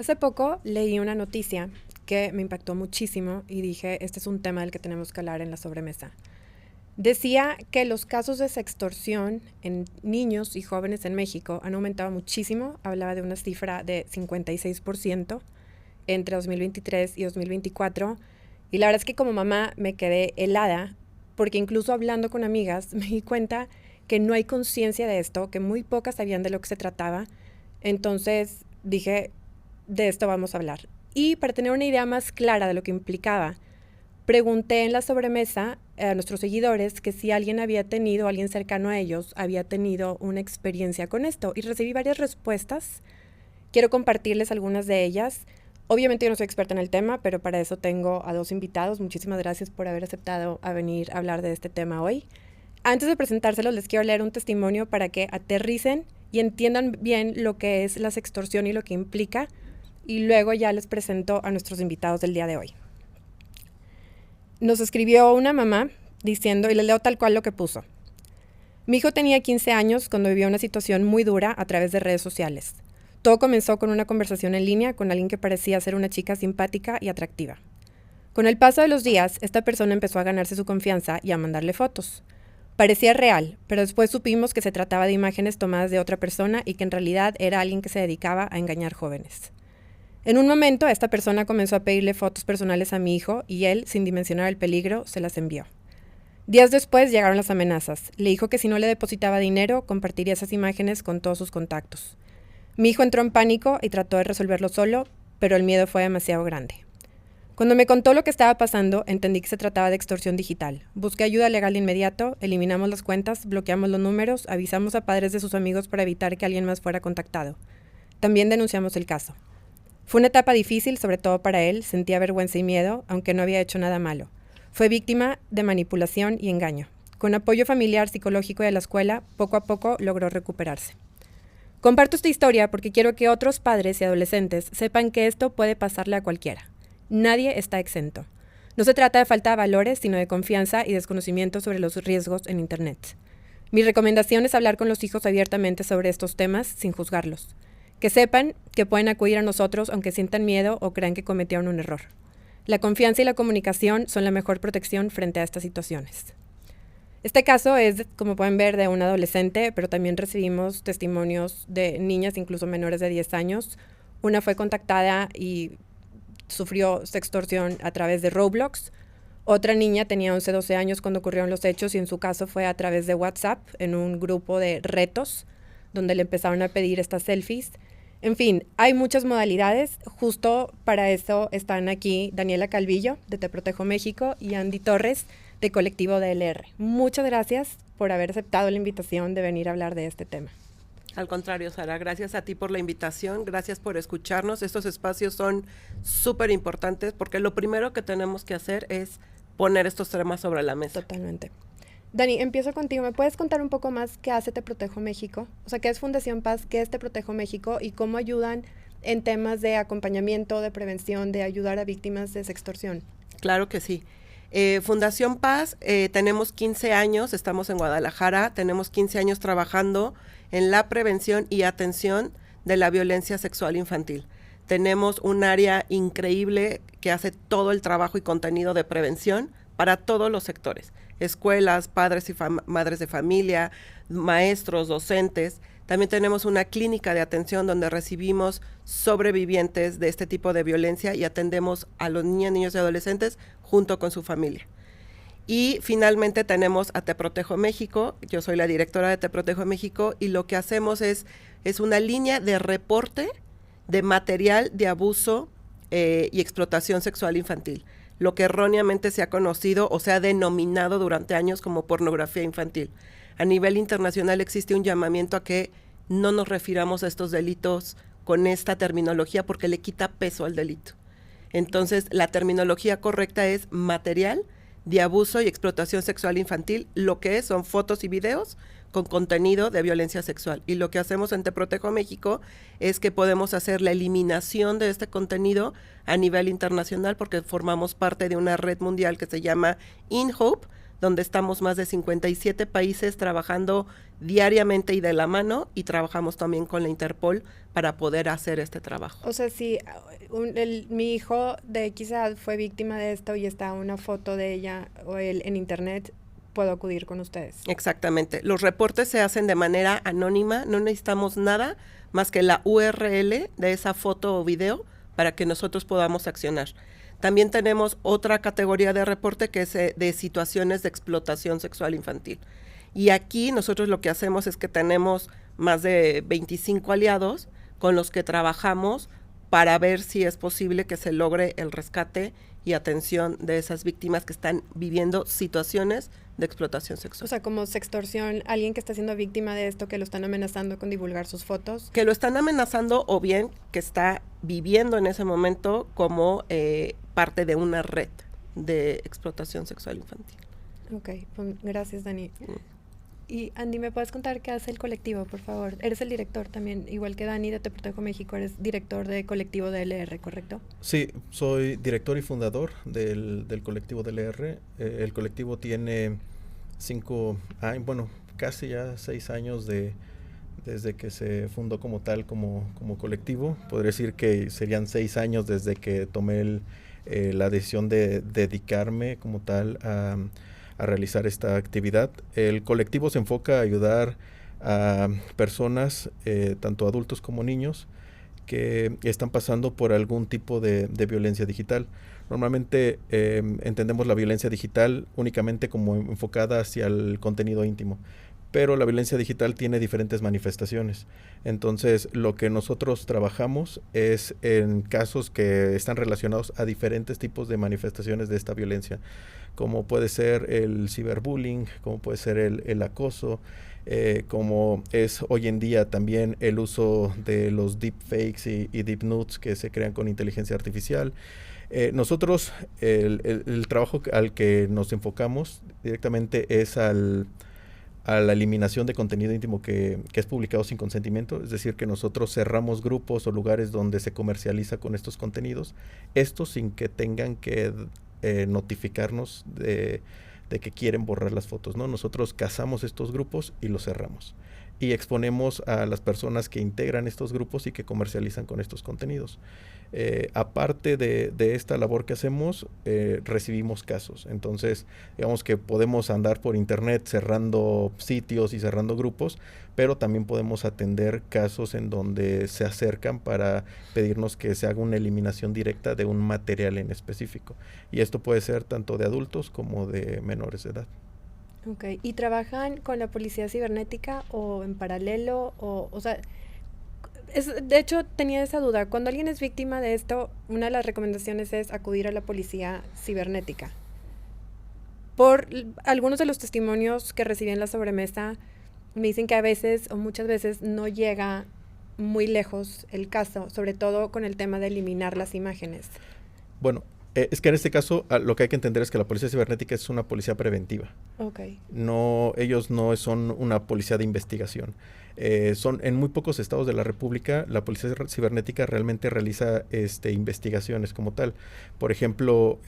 Hace poco leí una noticia que me impactó muchísimo y dije, este es un tema del que tenemos que hablar en la sobremesa. Decía que los casos de sextorsión en niños y jóvenes en México han aumentado muchísimo. Hablaba de una cifra de 56% entre 2023 y 2024. Y la verdad es que como mamá me quedé helada porque incluso hablando con amigas me di cuenta que no hay conciencia de esto, que muy pocas sabían de lo que se trataba. Entonces dije, de esto vamos a hablar. Y para tener una idea más clara de lo que implicaba, pregunté en la sobremesa a nuestros seguidores que si alguien había tenido, alguien cercano a ellos, había tenido una experiencia con esto. Y recibí varias respuestas. Quiero compartirles algunas de ellas. Obviamente yo no soy experta en el tema, pero para eso tengo a dos invitados. Muchísimas gracias por haber aceptado a venir a hablar de este tema hoy. Antes de presentárselos, les quiero leer un testimonio para que aterricen y entiendan bien lo que es la sextorsión y lo que implica. Y luego ya les presento a nuestros invitados del día de hoy. Nos escribió una mamá diciendo, y les leo tal cual lo que puso. Mi hijo tenía 15 años cuando vivió una situación muy dura a través de redes sociales. Todo comenzó con una conversación en línea con alguien que parecía ser una chica simpática y atractiva. Con el paso de los días, esta persona empezó a ganarse su confianza y a mandarle fotos. Parecía real, pero después supimos que se trataba de imágenes tomadas de otra persona y que en realidad era alguien que se dedicaba a engañar jóvenes. En un momento, esta persona comenzó a pedirle fotos personales a mi hijo y él, sin dimensionar el peligro, se las envió. Días después llegaron las amenazas. Le dijo que si no le depositaba dinero, compartiría esas imágenes con todos sus contactos. Mi hijo entró en pánico y trató de resolverlo solo, pero el miedo fue demasiado grande. Cuando me contó lo que estaba pasando, entendí que se trataba de extorsión digital. Busqué ayuda legal de inmediato, eliminamos las cuentas, bloqueamos los números, avisamos a padres de sus amigos para evitar que alguien más fuera contactado. También denunciamos el caso. Fue una etapa difícil, sobre todo para él, sentía vergüenza y miedo, aunque no había hecho nada malo. Fue víctima de manipulación y engaño. Con apoyo familiar, psicológico y de la escuela, poco a poco logró recuperarse. Comparto esta historia porque quiero que otros padres y adolescentes sepan que esto puede pasarle a cualquiera. Nadie está exento. No se trata de falta de valores, sino de confianza y desconocimiento sobre los riesgos en Internet. Mi recomendación es hablar con los hijos abiertamente sobre estos temas sin juzgarlos. Que sepan que pueden acudir a nosotros aunque sientan miedo o crean que cometieron un error. La confianza y la comunicación son la mejor protección frente a estas situaciones. Este caso es, como pueden ver, de un adolescente, pero también recibimos testimonios de niñas, incluso menores de 10 años. Una fue contactada y sufrió sextorsión a través de Roblox. Otra niña tenía 11, 12 años cuando ocurrieron los hechos y en su caso fue a través de WhatsApp, en un grupo de retos, donde le empezaron a pedir estas selfies. En fin, hay muchas modalidades. Justo para eso están aquí Daniela Calvillo, de Te Protejo México, y Andy Torres, de Colectivo DLR. Muchas gracias por haber aceptado la invitación de venir a hablar de este tema. Al contrario, Sara, gracias a ti por la invitación, gracias por escucharnos. Estos espacios son súper importantes porque lo primero que tenemos que hacer es poner estos temas sobre la mesa. Totalmente. Dani, empiezo contigo. ¿Me puedes contar un poco más qué hace Te Protejo México? O sea, ¿qué es Fundación Paz? ¿Qué es Te Protejo México? ¿Y cómo ayudan en temas de acompañamiento, de prevención, de ayudar a víctimas de sextorsión? Claro que sí. Fundación Paz, tenemos 15 años, estamos en Guadalajara, tenemos 15 años trabajando en la prevención y atención de la violencia sexual infantil. Tenemos un área increíble que hace todo el trabajo y contenido de prevención para todos los sectores, escuelas, padres y madres de familia, maestros, docentes. También tenemos una clínica de atención donde recibimos sobrevivientes de este tipo de violencia y atendemos a los niños, niños y adolescentes junto con su familia. Y finalmente tenemos a Te Protejo México. Yo soy la directora de Te Protejo México y lo que hacemos es una línea de reporte de material de abuso y explotación sexual infantil, lo que erróneamente se ha conocido o se ha denominado durante años como pornografía infantil. A nivel internacional existe un llamamiento a que no nos refiramos a estos delitos con esta terminología porque le quita peso al delito. Entonces, la terminología correcta es material de abuso y explotación sexual infantil, lo que son fotos y videos con contenido de violencia sexual. Y lo que hacemos en Te Protejo México es que podemos hacer la eliminación de este contenido a nivel internacional porque formamos parte de una red mundial que se llama InHope, donde estamos más de 57 países trabajando diariamente y de la mano, y trabajamos también con la Interpol para poder hacer este trabajo. O sea, si mi hijo de X edad fue víctima de esto y está una foto de ella o él en internet, puedo acudir con ustedes. Exactamente. Los reportes se hacen de manera anónima, no necesitamos nada más que la URL de esa foto o video para que nosotros podamos accionar. También tenemos otra categoría de reporte que es de situaciones de explotación sexual infantil. Y aquí nosotros lo que hacemos es que tenemos más de 25 aliados con los que trabajamos para ver si es posible que se logre el rescate y atención de esas víctimas que están viviendo situaciones de explotación sexual. O sea, como sextorsión, alguien que está siendo víctima de esto, que lo están amenazando con divulgar sus fotos. Que lo están amenazando o bien que está viviendo en ese momento como parte de una red de explotación sexual infantil. Ok, pues gracias, Dani. Y Andy, ¿me puedes contar qué hace el colectivo, por favor? Eres el director también, igual que Dani de Te Protejo México, eres director de colectivo DLR, ¿correcto? Sí, soy director y fundador del colectivo DLR. El colectivo tiene 5 años, bueno, casi ya 6 años desde que se fundó como tal, como colectivo. Podría decir que serían 6 años desde que tomé la decisión de dedicarme como tal a realizar esta actividad. El colectivo se enfoca a ayudar a personas, tanto adultos como niños, que están pasando por algún tipo de violencia digital. Normalmente entendemos la violencia digital únicamente como enfocada hacia el contenido íntimo, pero la violencia digital tiene diferentes manifestaciones. Entonces, lo que nosotros trabajamos es en casos que están relacionados a diferentes tipos de manifestaciones de esta violencia, como puede ser el ciberbullying, como puede ser el acoso, como es hoy en día también el uso de los deepfakes y deep nudes que se crean con inteligencia artificial. Nosotros, el trabajo al que nos enfocamos directamente es a la eliminación de contenido íntimo que es publicado sin consentimiento, es decir, que nosotros cerramos grupos o lugares donde se comercializa con estos contenidos, esto sin que tengan que notificarnos de que quieren borrar las fotos, ¿no? Nosotros cazamos estos grupos y los cerramos y exponemos a las personas que integran estos grupos y que comercializan con estos contenidos. Aparte de esta labor que hacemos, recibimos casos. Entonces, digamos que podemos andar por internet cerrando sitios y cerrando grupos, pero también podemos atender casos en donde se acercan para pedirnos que se haga una eliminación directa de un material en específico. Y esto puede ser tanto de adultos como de menores de edad. Ok, ¿y trabajan con la policía cibernética o en paralelo? O sea, de hecho tenía esa duda. Cuando alguien es víctima de esto, una de las recomendaciones es acudir a la policía cibernética. Por algunos de los testimonios que recibí en la sobremesa, me dicen que a veces o muchas veces no llega muy lejos el caso, sobre todo con el tema de eliminar las imágenes. Bueno, es que en este caso lo que hay que entender es que la policía cibernética es una policía preventiva. Okay. No, ellos no son una policía de investigación. Son en muy pocos estados de la República la policía cibernética realmente realiza investigaciones como tal. Por ejemplo,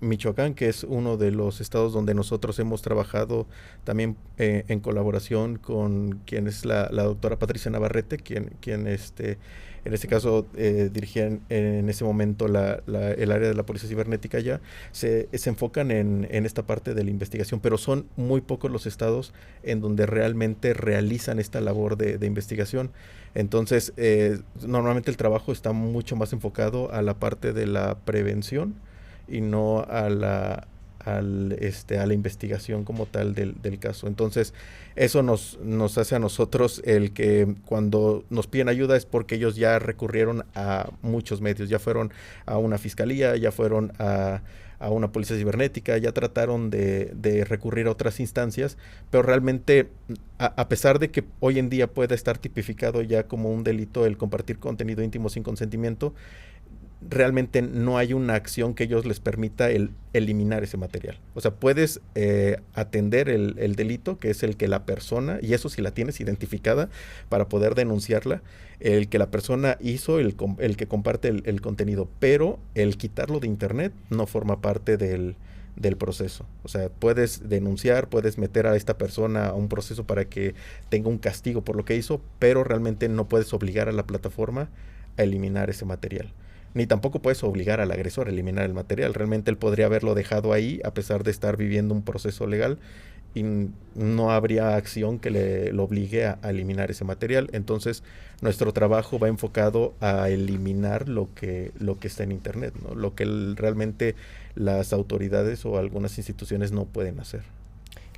Michoacán, que es uno de los estados donde nosotros hemos trabajado también en colaboración con quien es la doctora Patricia Navarrete, quien en este caso dirigía en ese momento el área de la policía cibernética allá, se enfocan en esta parte de la investigación, pero son muy pocos los estados en donde realmente realizan esta labor de investigación. Entonces, normalmente el trabajo está mucho más enfocado a la parte de la prevención y no a la investigación como tal del caso. Entonces, eso nos hace a nosotros el que cuando nos piden ayuda es porque ellos ya recurrieron a muchos medios, ya fueron a una fiscalía, ya fueron a una policía cibernética, ya trataron de recurrir a otras instancias, pero realmente, a pesar de que hoy en día pueda estar tipificado ya como un delito el compartir contenido íntimo sin consentimiento, realmente no hay una acción que ellos les permita eliminar ese material. O sea, puedes atender el delito, que es el que la persona, y eso si la tienes identificada para poder denunciarla, el que la persona hizo, el que comparte el contenido, pero el quitarlo de internet no forma parte del del proceso. O sea, puedes denunciar, puedes meter a esta persona a un proceso para que tenga un castigo por lo que hizo, pero realmente no puedes obligar a la plataforma a eliminar ese material. Ni tampoco puedes obligar al agresor a eliminar el material. Realmente él podría haberlo dejado ahí a pesar de estar viviendo un proceso legal y no habría acción que lo obligue a eliminar ese material. Entonces, nuestro trabajo va enfocado a eliminar lo que está en Internet, ¿no? Lo que realmente las autoridades o algunas instituciones no pueden hacer.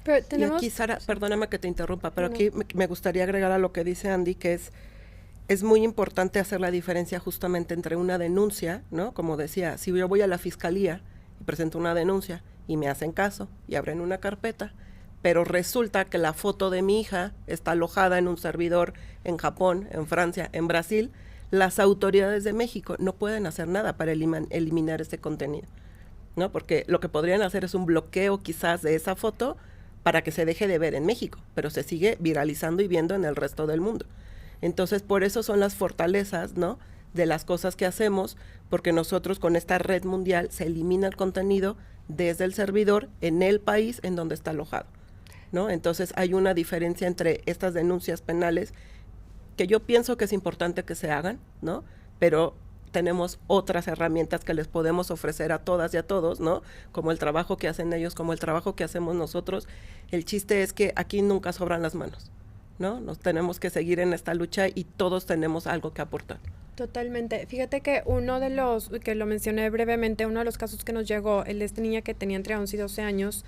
Pero tenemos... Y aquí, Sara, perdóname que te interrumpa, pero aquí me gustaría agregar a lo que dice Andy, que es muy importante hacer la diferencia justamente entre una denuncia, ¿no? Como decía, si yo voy a la fiscalía y presento una denuncia y me hacen caso y abren una carpeta, pero resulta que la foto de mi hija está alojada en un servidor en Japón, en Francia, en Brasil, las autoridades de México no pueden hacer nada para eliminar ese contenido, ¿no? Porque lo que podrían hacer es un bloqueo quizás de esa foto para que se deje de ver en México, pero se sigue viralizando y viendo en el resto del mundo. Entonces, por eso son las fortalezas, ¿no?, de las cosas que hacemos, porque nosotros con esta red mundial se elimina el contenido desde el servidor en el país en donde está alojado, ¿no? Entonces, hay una diferencia entre estas denuncias penales que yo pienso que es importante que se hagan, ¿no? Pero tenemos otras herramientas que les podemos ofrecer a todas y a todos, ¿no? Como el trabajo que hacen ellos, como el trabajo que hacemos nosotros. El chiste es que aquí nunca sobran las manos, ¿no? Nos tenemos que seguir en esta lucha y todos tenemos algo que aportar. Totalmente. Fíjate que uno de los, que lo mencioné brevemente, uno de los casos que nos llegó, el de esta niña que tenía entre 11 y 12 años,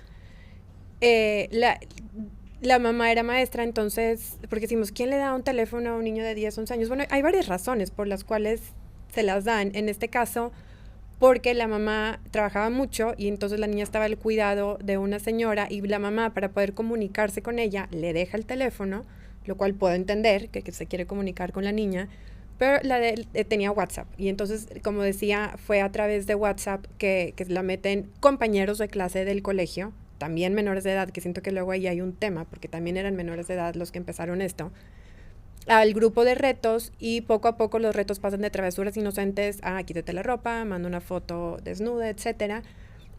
la mamá era maestra, entonces, porque decimos, ¿quién le da un teléfono a un niño de 10, 11 años? Bueno, hay varias razones por las cuales se las dan. En este caso, porque la mamá trabajaba mucho y entonces la niña estaba al cuidado de una señora y la mamá, para poder comunicarse con ella, le deja el teléfono, lo cual puedo entender que se quiere comunicar con la niña, pero tenía WhatsApp y entonces, como decía, fue a través de WhatsApp que la meten compañeros de clase del colegio, también menores de edad, que siento que luego ahí hay un tema, porque también eran menores de edad los que empezaron esto, al grupo de retos, y poco a poco los retos pasan de travesuras inocentes a quítate la ropa, manda una foto desnuda, etcétera.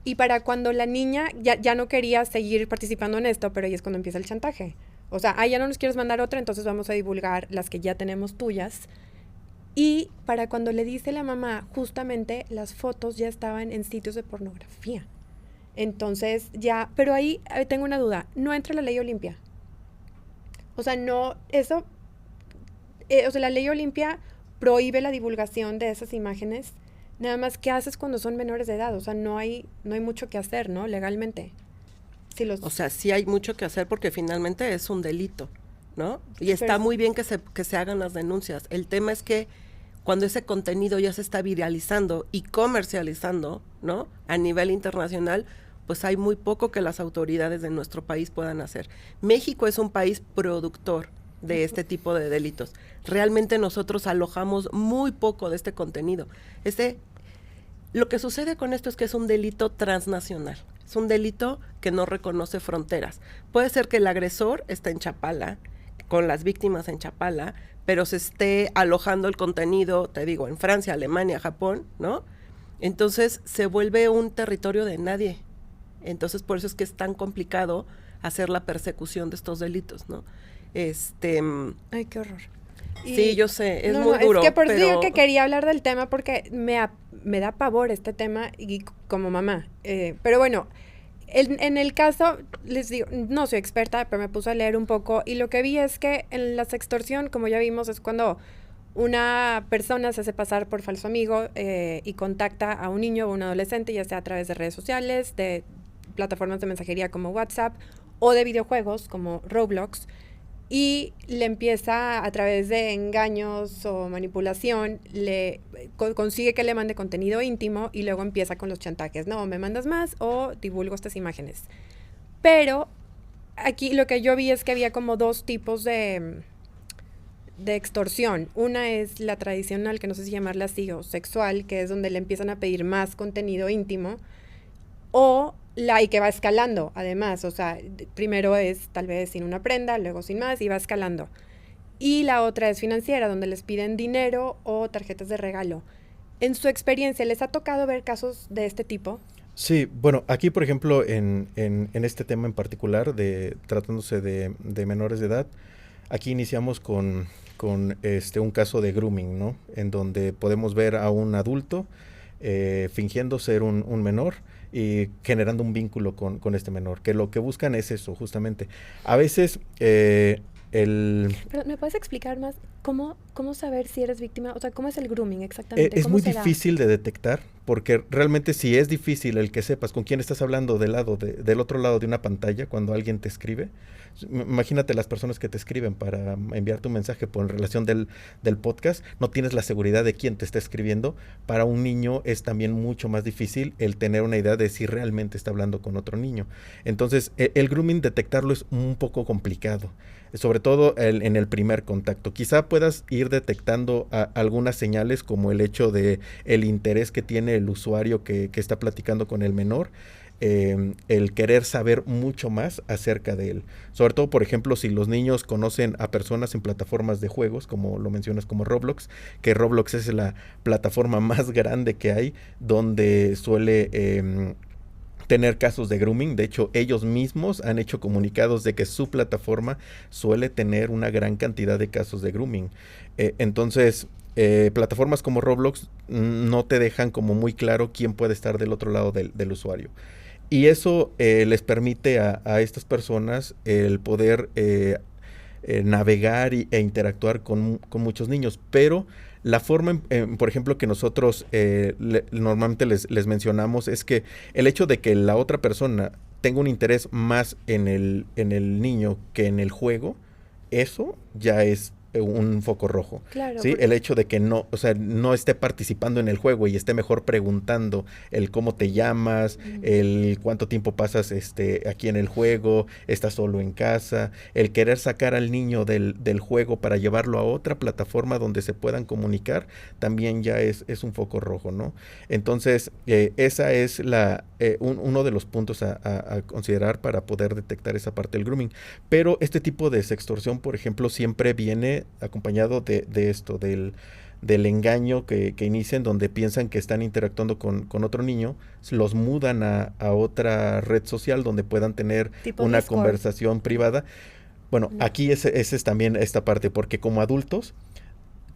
Y para cuando la niña ya no quería seguir participando en esto, pero ahí es cuando empieza el chantaje. O sea, ya no nos quieres mandar otra, entonces vamos a divulgar las que ya tenemos tuyas. Y para cuando le dice la mamá, justamente las fotos ya estaban en sitios de pornografía. Entonces ya, pero ahí tengo una duda, no entra la ley Olimpia. O sea, no, eso, o sea, la ley Olimpia prohíbe la divulgación de esas imágenes. Nada más, ¿qué haces cuando son menores de edad? O sea, no hay mucho que hacer, ¿no? Legalmente. O sea, sí hay mucho que hacer porque finalmente es un delito, ¿no? Y está muy bien que se hagan las denuncias. El tema es que cuando ese contenido ya se está viralizando y comercializando, ¿no?, a nivel internacional, pues hay muy poco que las autoridades de nuestro país puedan hacer. México es un país productor de este tipo de delitos. Realmente nosotros alojamos muy poco de este contenido. Lo que sucede con esto es que es un delito transnacional. Es un delito que no reconoce fronteras. Puede ser que el agresor esté en Chapala, con las víctimas en Chapala, pero se esté alojando el contenido, te digo, en Francia, Alemania, Japón, ¿no? Entonces se vuelve un territorio de nadie. Entonces por eso es que es tan complicado hacer la persecución de estos delitos, ¿no? Ay, qué horror. Sí, yo sé, es muy duro. Es que por eso digo que quería hablar del tema porque me da pavor este tema y como mamá. Pero bueno, en el caso, les digo, no soy experta, pero me puse a leer un poco y lo que vi es que en la sextorsión, como ya vimos, es cuando una persona se hace pasar por falso amigo y contacta a un niño o un adolescente, ya sea a través de redes sociales, de plataformas de mensajería como WhatsApp o de videojuegos como Roblox, y le empieza a través de engaños o manipulación, consigue que le mande contenido íntimo y luego empieza con los chantajes, no, me mandas más o divulgo estas imágenes. Pero aquí lo que yo vi es que había como dos tipos de extorsión. Una es la tradicional, que no sé si llamarla así, o sexual, que es donde le empiezan a pedir más contenido íntimo, o y que va escalando, además, o sea, primero es tal vez sin una prenda, luego sin más, y va escalando. Y la otra es financiera, donde les piden dinero o tarjetas de regalo. En su experiencia, ¿les ha tocado ver casos de este tipo? Sí, bueno, aquí por ejemplo en este tema en particular, tratándose de menores de edad, aquí iniciamos con un caso de grooming, ¿no? En donde podemos ver a un adulto fingiendo ser un menor y generando un vínculo con este menor, que lo que buscan es eso, justamente. A veces Pero ¿me puedes explicar más cómo saber si eres víctima? O sea, ¿cómo es el grooming exactamente? Es ¿Cómo muy se da? difícil de detectar, porque realmente si es difícil el que sepas con quién estás hablando del otro lado de una pantalla cuando alguien te escribe. Imagínate las personas que te escriben para enviarte un mensaje por relación del podcast, no tienes la seguridad de quién te está escribiendo. Para un niño es también mucho más difícil el tener una idea de si realmente está hablando con otro niño. Entonces, el grooming detectarlo es un poco complicado, sobre todo en el primer contacto. Quizá puedas ir detectando algunas señales como el hecho de el interés que tiene el usuario que está platicando con el menor, el querer saber mucho más acerca de él. Sobre todo, por ejemplo, si los niños conocen a personas en plataformas de juegos, como lo mencionas, como Roblox, que Roblox es la plataforma más grande que hay, donde suele tener casos de grooming. De hecho, ellos mismos han hecho comunicados de que su plataforma suele tener una gran cantidad de casos de grooming. Entonces, plataformas como Roblox no te dejan como muy claro quién puede estar del otro lado del usuario. Y eso les permite a estas personas el poder navegar e interactuar con muchos niños. Pero la forma, por ejemplo, que nosotros normalmente les mencionamos es que el hecho de que la otra persona tenga un interés más en el niño que en el juego, eso ya es un foco rojo. Claro, ¿Sí? El hecho de que no, o sea, no esté participando en el juego y esté mejor preguntando el cómo te llamas, el cuánto tiempo pasas aquí en el juego, estás solo en casa, el querer sacar al niño del juego para llevarlo a otra plataforma donde se puedan comunicar, también ya es un foco rojo, ¿no? Entonces, esa es uno de los puntos a considerar para poder detectar esa parte del grooming. Pero este tipo de sextorsión, por ejemplo, siempre viene acompañado de esto, del engaño que inician, donde piensan que están interactuando con otro niño, los mudan a otra red social donde puedan tener tipo una Discord. conversación privada. Bueno, aquí ese es también esta parte, porque como adultos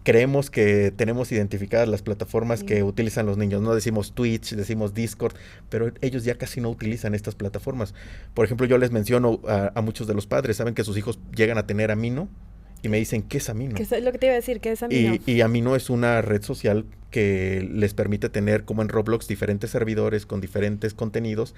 creemos que tenemos identificadas las plataformas que utilizan los niños. No decimos Twitch, decimos Discord, pero ellos ya casi no utilizan estas plataformas. Por ejemplo, yo les menciono a muchos de los padres, saben que sus hijos llegan a tener Amino y me dicen, ¿qué es Amino? ¿Qué es lo que te iba a decir? ¿Qué es Amino? Y Amino es una red social que les permite tener, como en Roblox, diferentes servidores con diferentes contenidos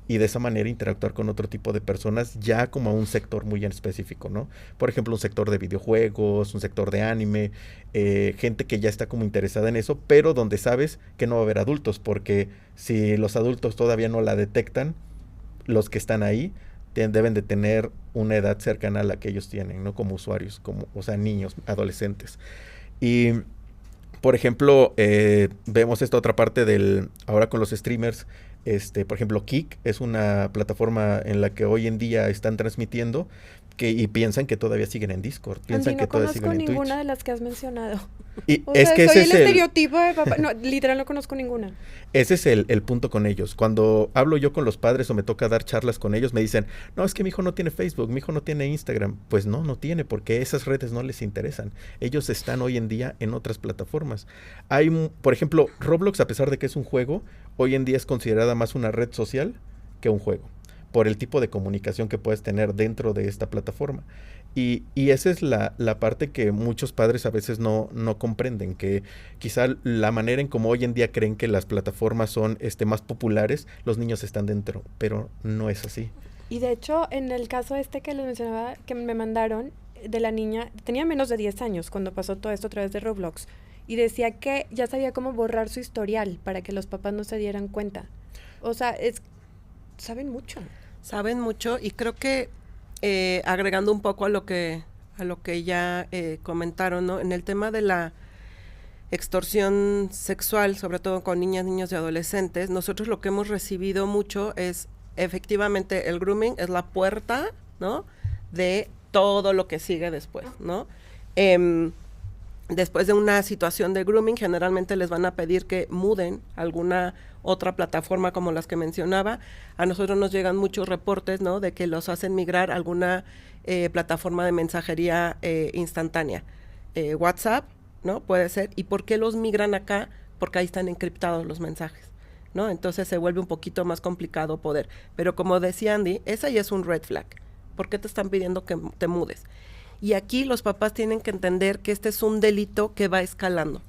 y de esa manera interactuar con otro tipo de personas ya como a un sector muy en específico, ¿no? Por ejemplo, un sector de videojuegos, un sector de anime, gente que ya está como interesada en eso, pero donde sabes que no va a haber adultos, porque si los adultos todavía no la detectan, los que están ahí deben de tener una edad cercana a la que ellos tienen, ¿no? Como usuarios, o sea, niños, adolescentes. Y, por ejemplo, vemos esta otra parte ahora con los streamers. Por ejemplo, Kick es una plataforma en la que hoy en día están transmitiendo y piensan que todavía siguen en Discord, piensan que todavía siguen en Twitch. No conozco ninguna de las que has mencionado. Y o es sea, que soy ese el es estereotipo de papá. No, literal no conozco ninguna. Ese es el punto con ellos. Cuando hablo yo con los padres o me toca dar charlas con ellos, me dicen, no, es que mi hijo no tiene Facebook, mi hijo no tiene Instagram. Pues no tiene, porque esas redes no les interesan. Ellos están hoy en día en otras plataformas. Por ejemplo, Roblox, a pesar de que es un juego, hoy en día es considerada más una red social que un juego, por el tipo de comunicación que puedes tener dentro de esta plataforma. Y esa es la parte que muchos padres a veces no comprenden, que quizá la manera en como hoy en día creen que las plataformas son más populares, los niños están dentro, pero no es así. Y de hecho, en el caso que les mencionaba, que me mandaron, de la niña, tenía menos de 10 años cuando pasó todo esto a través de Roblox, y decía que ya sabía cómo borrar su historial para que los papás no se dieran cuenta. O sea, saben mucho. Saben mucho, y creo que agregando un poco a lo que ya comentaron, ¿no? En el tema de la extorsión sexual, sobre todo con niñas, niños y adolescentes, nosotros lo que hemos recibido mucho es, efectivamente, el grooming es la puerta, ¿no?, de todo lo que sigue después, ¿no? Después de una situación de grooming, generalmente les van a pedir que muden alguna otra plataforma como las que mencionaba. A nosotros nos llegan muchos reportes, ¿no?, de que los hacen migrar a alguna plataforma de mensajería instantánea. WhatsApp, ¿no?, puede ser. ¿Y por qué los migran acá? Porque ahí están encriptados los mensajes, ¿no? Entonces se vuelve un poquito más complicado poder. Pero como decía Andy, esa ya es un red flag. ¿Por qué te están pidiendo que te mudes? Y aquí los papás tienen que entender que este es un delito que va escalando.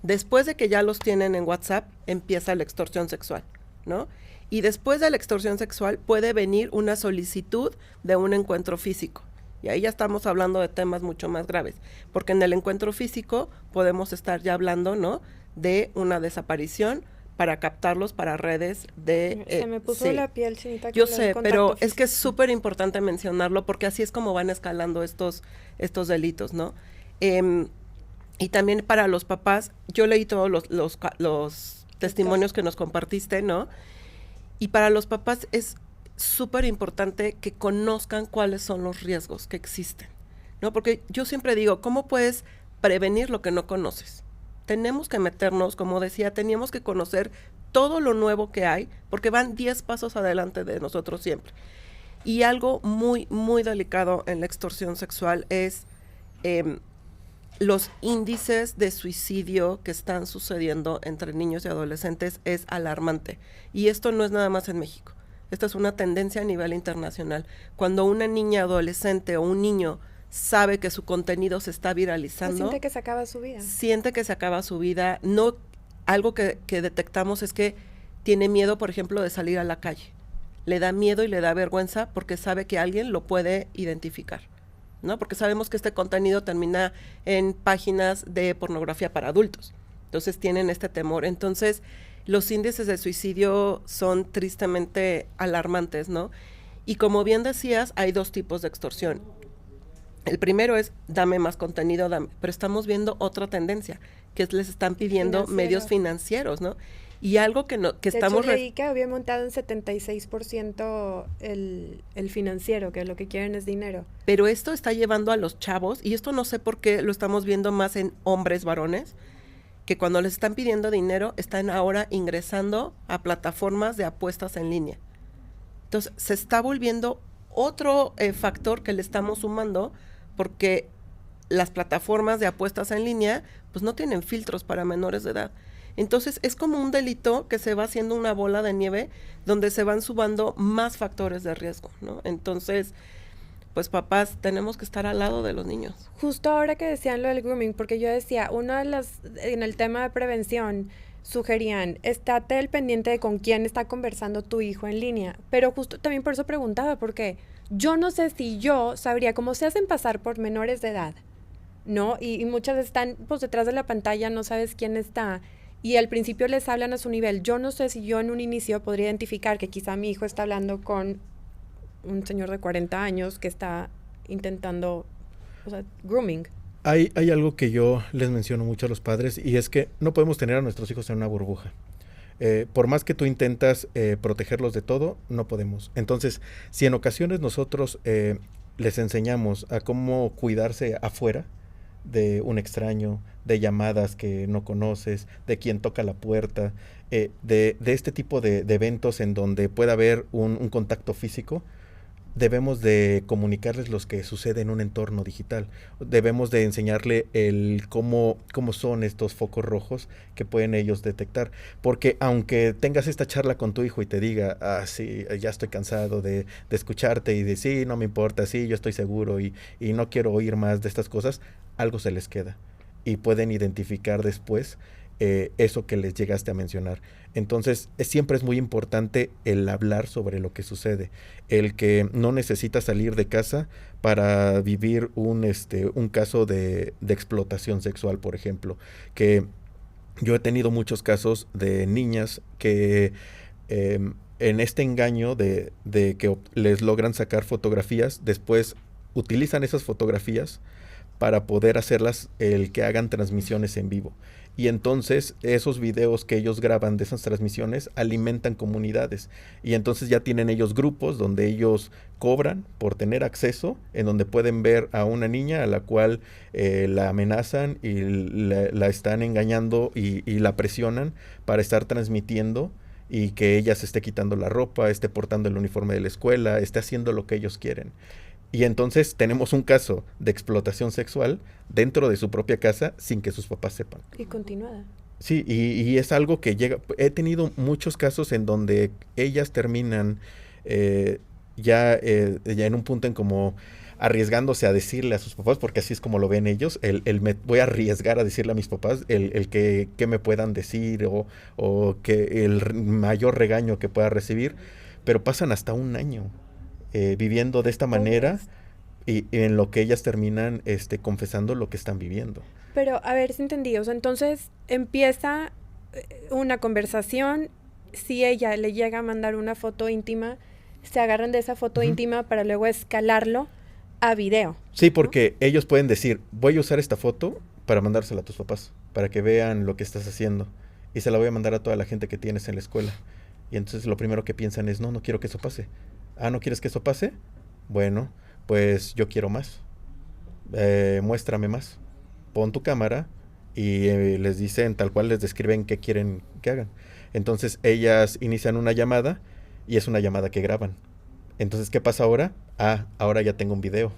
Después de que ya los tienen en WhatsApp, empieza la extorsión sexual, ¿no? Y después de la extorsión sexual puede venir una solicitud de un encuentro físico. Y ahí ya estamos hablando de temas mucho más graves. Porque en el encuentro físico podemos estar ya hablando, ¿no?, de una desaparición para captarlos para redes de... Se me puso la piel chinita. Yo sé, pero es que es súper importante mencionarlo porque así es como van escalando estos delitos, ¿no? Y también para los papás, yo leí todos los testimonios que nos compartiste, ¿no? Y para los papás es súper importante que conozcan cuáles son los riesgos que existen, ¿no? Porque yo siempre digo, ¿cómo puedes prevenir lo que no conoces? Tenemos que meternos, como decía, teníamos que conocer todo lo nuevo que hay, porque van 10 pasos adelante de nosotros siempre. Y algo muy, muy delicado en la extorsión sexual es los índices de suicidio que están sucediendo entre niños y adolescentes es alarmante. Y esto no es nada más en México. Esta es una tendencia a nivel internacional. Cuando una niña adolescente o un niño sabe que su contenido se está viralizando. Siente que se acaba su vida. Siente que se acaba su vida. No, algo que detectamos es que tiene miedo, por ejemplo, de salir a la calle. Le da miedo y le da vergüenza porque sabe que alguien lo puede identificar, ¿no? Porque sabemos que este contenido termina en páginas de pornografía para adultos. Entonces tienen este temor. Entonces, los índices de suicidio son tristemente alarmantes, ¿no? Y como bien decías, hay 2 tipos de extorsión. El primero es, dame más contenido, pero estamos viendo otra tendencia, que les están pidiendo medios financieros, ¿no? Y algo que estamos... De hecho, leí que había montado en 76% el financiero, que lo que quieren es dinero. Pero esto está llevando a los chavos, y esto no sé por qué lo estamos viendo más en hombres varones, que cuando les están pidiendo dinero, están ahora ingresando a plataformas de apuestas en línea. Entonces, se está volviendo otro factor que le estamos sumando, porque las plataformas de apuestas en línea pues no tienen filtros para menores de edad. Entonces es como un delito que se va haciendo una bola de nieve donde se van sumando más factores de riesgo, ¿no? Entonces, pues papás, tenemos que estar al lado de los niños. Justo ahora que decían lo del grooming, porque yo decía, en el tema de prevención, sugerían, estate al pendiente de con quién está conversando tu hijo en línea. Pero justo también por eso preguntaba, porque yo no sé si yo sabría cómo se hacen pasar por menores de edad, ¿no? Y muchas veces están pues detrás de la pantalla, no sabes quién está. Y al principio les hablan a su nivel. Yo no sé si yo en un inicio podría identificar que quizá mi hijo está hablando con un señor de 40 años que está intentando, grooming. Hay algo que yo les menciono mucho a los padres y es que no podemos tener a nuestros hijos en una burbuja. Por más que tú intentas protegerlos de todo, no podemos. Entonces, si en ocasiones nosotros les enseñamos a cómo cuidarse afuera de un extraño, de llamadas que no conoces, de quien toca la puerta, de este tipo de eventos en donde pueda haber un contacto físico, debemos de comunicarles lo que sucede en un entorno digital. Debemos de enseñarle cómo son estos focos rojos que pueden ellos detectar. Porque aunque tengas esta charla con tu hijo y te diga, sí, ya estoy cansado de escucharte y de sí, no me importa, sí, yo estoy seguro y no quiero oír más de estas cosas, algo se les queda. Y pueden identificar después eso que les llegaste a mencionar. Entonces, siempre es muy importante el hablar sobre lo que sucede, el que no necesita salir de casa para vivir un caso de explotación sexual, por ejemplo, que yo he tenido muchos casos de niñas que en este engaño de que les logran sacar fotografías, después utilizan esas fotografías para poder hacerlas, el que hagan transmisiones en vivo. Y entonces esos videos que ellos graban de esas transmisiones alimentan comunidades. Y entonces ya tienen ellos grupos donde ellos cobran por tener acceso, en donde pueden ver a una niña a la cual la amenazan y la están engañando y la presionan para estar transmitiendo y que ella se esté quitando la ropa, esté portando el uniforme de la escuela, esté haciendo lo que ellos quieren. Y entonces tenemos un caso de explotación sexual dentro de su propia casa sin que sus papás sepan. Y continuada. Sí, y es algo que llega... He tenido muchos casos en donde ellas terminan ya en un punto en como arriesgándose a decirle a sus papás, porque así es como lo ven ellos, me voy a arriesgar a decirle a mis papás el que me puedan decir o que el mayor regaño que pueda recibir, pero pasan hasta un año viviendo de esta manera y en lo que ellas terminan confesando lo que están viviendo. Pero, a ver si entendí, o sea, entonces empieza una conversación, si ella le llega a mandar una foto íntima, se agarran de esa foto íntima para luego escalarlo a video. Sí, porque ellos pueden decir, voy a usar esta foto para mandársela a tus papás, para que vean lo que estás haciendo, y se la voy a mandar a toda la gente que tienes en la escuela. Y entonces lo primero que piensan es, no quiero que eso pase. Ah, ¿no quieres que eso pase? Bueno, pues yo quiero más. Muéstrame más. Pon tu cámara y les dicen tal cual, les describen qué quieren que hagan. Entonces ellas inician una llamada y es una llamada que graban. Entonces, ¿qué pasa ahora? Ah, ahora ya tengo un video.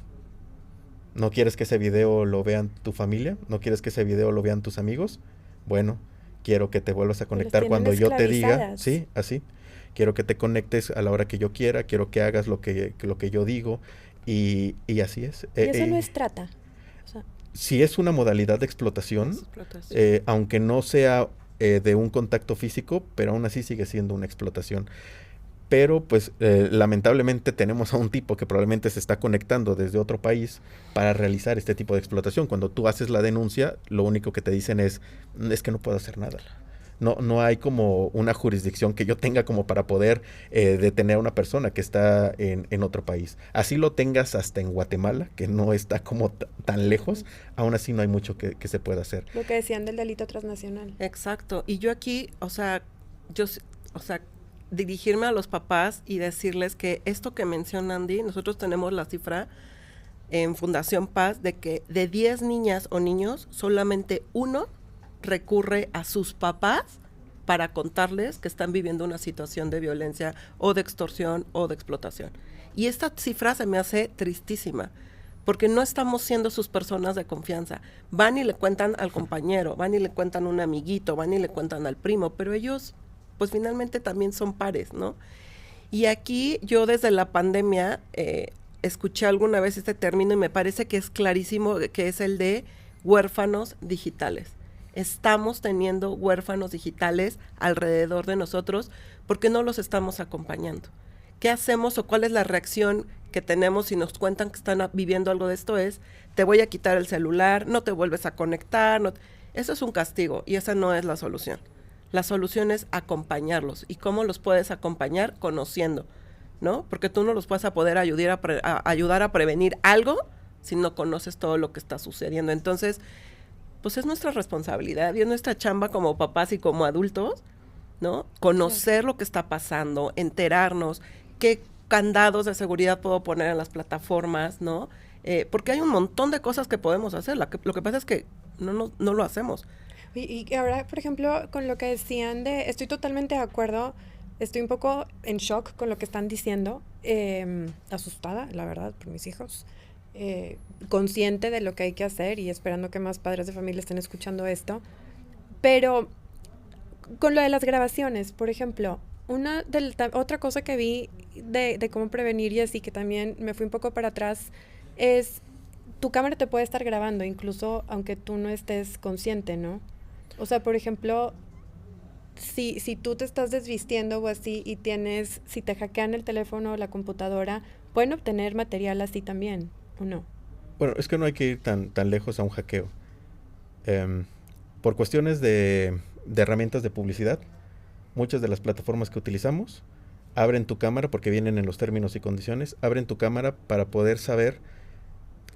¿No quieres que ese video lo vean tu familia? ¿No quieres que ese video lo vean tus amigos? Bueno, quiero que te vuelvas a conectar cuando yo te diga. Sí, así. Quiero que te conectes a la hora que yo quiera, quiero que hagas lo que yo digo y así es. Y eso no es trata. O sea, si es una modalidad de explotación. Aunque no sea de un contacto físico, pero aún así sigue siendo una explotación. Pero pues lamentablemente tenemos a un tipo que probablemente se está conectando desde otro país para realizar este tipo de explotación. Cuando tú haces la denuncia, lo único que te dicen es que no puedo hacer nada. No hay como una jurisdicción que yo tenga como para poder detener a una persona que está en otro país. Así lo tengas hasta en Guatemala, que no está como tan lejos, aún así no hay mucho que se pueda hacer. Lo que decían del delito transnacional. Exacto. Y yo aquí, dirigirme a los papás y decirles que esto que menciona Andy, nosotros tenemos la cifra en Fundación Paz de que de 10 niñas o niños, solamente uno recurre a sus papás para contarles que están viviendo una situación de violencia o de extorsión o de explotación. Y esta cifra se me hace tristísima, porque no estamos siendo sus personas de confianza. Van y le cuentan al compañero, van y le cuentan a un amiguito, van y le cuentan al primo, pero ellos pues finalmente también son pares, ¿no? Y aquí yo desde la pandemia escuché alguna vez este término y me parece que es clarísimo, que es el de huérfanos digitales. Estamos teniendo huérfanos digitales alrededor de nosotros porque no los estamos acompañando. ¿Qué hacemos o cuál es la reacción que tenemos si nos cuentan que están viviendo algo de esto? Es, te voy a quitar el celular, no te vuelves a conectar. Eso es un castigo y esa no es la solución. La solución es acompañarlos. ¿Y cómo los puedes acompañar? Conociendo, ¿no? Porque tú no los vas a poder ayudar a prevenir algo si no conoces todo lo que está sucediendo. Entonces, pues es nuestra responsabilidad y es nuestra chamba como papás y como adultos, ¿no? Conocer lo que está pasando, enterarnos, qué candados de seguridad puedo poner en las plataformas, ¿no? Porque hay un montón de cosas que podemos hacer. Lo que pasa es que no lo hacemos. Y ahora, por ejemplo, con lo que decían estoy totalmente de acuerdo, estoy un poco en shock con lo que están diciendo, asustada, la verdad, por mis hijos, consciente de lo que hay que hacer y esperando que más padres de familia estén escuchando esto, pero con lo de las grabaciones, por ejemplo, otra cosa que vi de cómo prevenir y así, que también me fui un poco para atrás, es tu cámara te puede estar grabando, incluso aunque tú no estés consciente, ¿no? O sea, por ejemplo, si tú te estás desvistiendo o así y si te hackean el teléfono o la computadora, pueden obtener material así también, ¿o no? Bueno, es que no hay que ir tan lejos a un hackeo. Por cuestiones de herramientas de publicidad, muchas de las plataformas que utilizamos abren tu cámara, porque vienen en los términos y condiciones, abren tu cámara para poder saber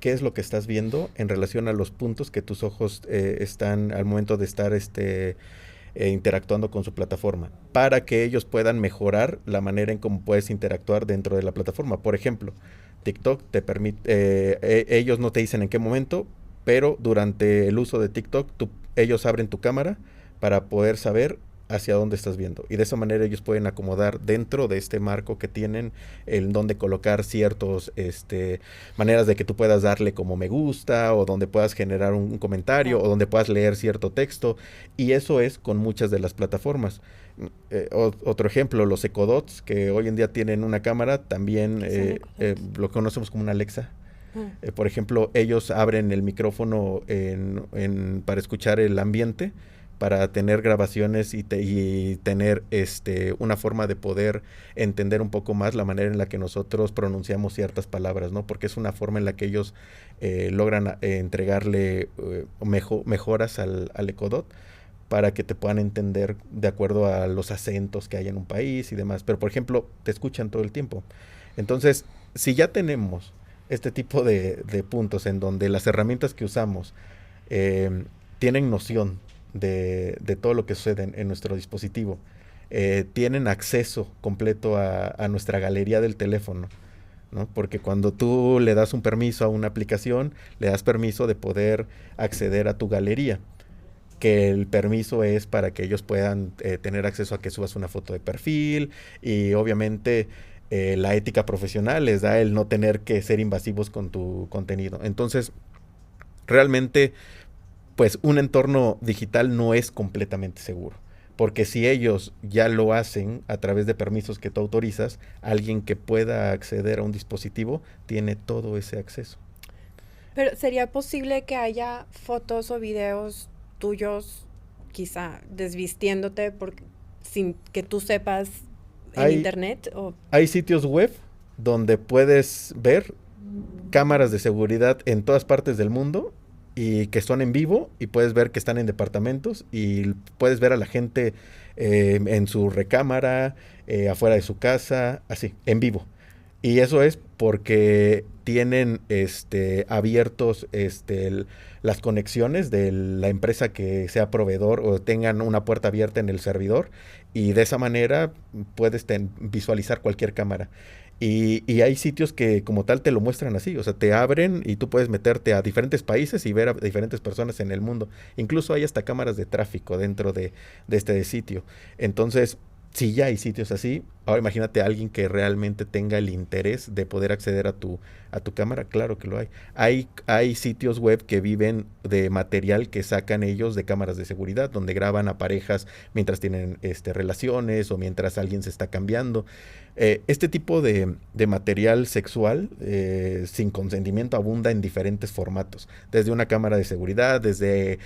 qué es lo que estás viendo en relación a los puntos que tus ojos están al momento de estar interactuando con su plataforma, para que ellos puedan mejorar la manera en cómo puedes interactuar dentro de la plataforma. Por ejemplo, TikTok te permite, ellos no te dicen en qué momento, pero durante el uso de TikTok, ellos abren tu cámara para poder saber hacia dónde estás viendo. Y de esa manera ellos pueden acomodar dentro de este marco que tienen en donde colocar ciertos maneras de que tú puedas darle como me gusta, o donde puedas generar un comentario, o donde puedas leer cierto texto. Y eso es con muchas de las plataformas. Otro ejemplo, los Echo Dots, que hoy en día tienen una cámara, también lo conocemos como una Alexa. Por ejemplo, ellos abren el micrófono para escuchar el ambiente, para tener grabaciones y tener una forma de poder entender un poco más la manera en la que nosotros pronunciamos ciertas palabras, ¿no? Porque es una forma en la que ellos logran entregarle mejoras al Ecodot para que te puedan entender de acuerdo a los acentos que hay en un país y demás. Pero, por ejemplo, te escuchan todo el tiempo. Entonces, si ya tenemos este tipo de puntos en donde las herramientas que usamos tienen noción de todo lo que sucede en nuestro dispositivo, tienen acceso completo a nuestra galería del teléfono, ¿no? Porque cuando tú le das un permiso a una aplicación, le das permiso de poder acceder a tu galería, que el permiso es para que ellos puedan tener acceso a que subas una foto de perfil, y obviamente la ética profesional les da el no tener que ser invasivos con tu contenido. Entonces, realmente, pues un entorno digital no es completamente seguro, porque si ellos ya lo hacen a través de permisos que tú autorizas, alguien que pueda acceder a un dispositivo tiene todo ese acceso. Pero ¿sería posible que haya fotos o videos tuyos, quizá desvistiéndote sin que tú sepas en internet? Hay sitios web donde puedes ver cámaras de seguridad en todas partes del mundo y que son en vivo, y puedes ver que están en departamentos, y puedes ver a la gente en su recámara, afuera de su casa, así, en vivo. Y eso es porque tienen abiertos las conexiones de la empresa que sea proveedor, o tengan una puerta abierta en el servidor, y de esa manera puedes visualizar cualquier cámara. Y hay sitios que como tal te lo muestran así, o sea, te abren y tú puedes meterte a diferentes países y ver a diferentes personas en el mundo. Incluso hay hasta cámaras de tráfico dentro de este sitio. Entonces, si ya hay sitios así, ahora imagínate a alguien que realmente tenga el interés de poder acceder a tu cámara. Claro que lo hay. Hay sitios web que viven de material que sacan ellos de cámaras de seguridad, donde graban a parejas mientras tienen relaciones, o mientras alguien se está cambiando. Este tipo de material sexual sin consentimiento abunda en diferentes formatos, desde una cámara de seguridad, desde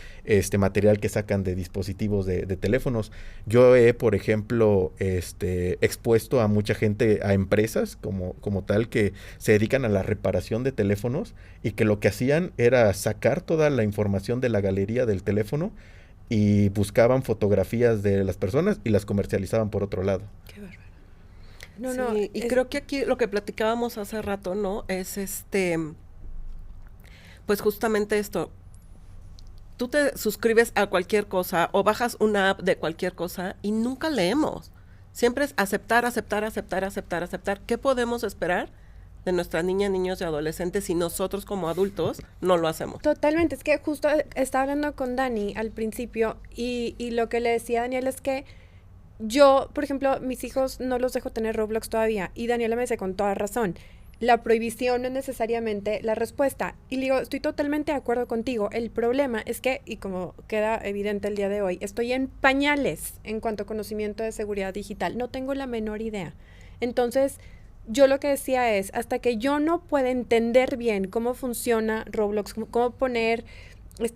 material que sacan de dispositivos de teléfonos. Yo he, por ejemplo, expuesto a mucha gente, a empresas como tal, que se dedican a la reparación de teléfonos, y que lo que hacían era sacar toda la información de la galería del teléfono y buscaban fotografías de las personas y las comercializaban por otro lado. Qué bárbaro. Creo que aquí lo que platicábamos hace rato, ¿no? Es pues justamente esto. Tú te suscribes a cualquier cosa o bajas una app de cualquier cosa y nunca leemos. Siempre es aceptar, aceptar, aceptar, aceptar, aceptar. ¿Qué podemos esperar de nuestras niñas, niños y adolescentes si nosotros como adultos no lo hacemos? Totalmente. Es que justo estaba hablando con Dani al principio, y lo que le decía a Daniel es que yo, por ejemplo, mis hijos no los dejo tener Roblox todavía, y Daniela me dice con toda razón, la prohibición no es necesariamente la respuesta. Y le digo, estoy totalmente de acuerdo contigo. El problema es que, y como queda evidente el día de hoy, estoy en pañales en cuanto a conocimiento de seguridad digital. No tengo la menor idea. Entonces, yo lo que decía es, hasta que yo no pueda entender bien cómo funciona Roblox, cómo poner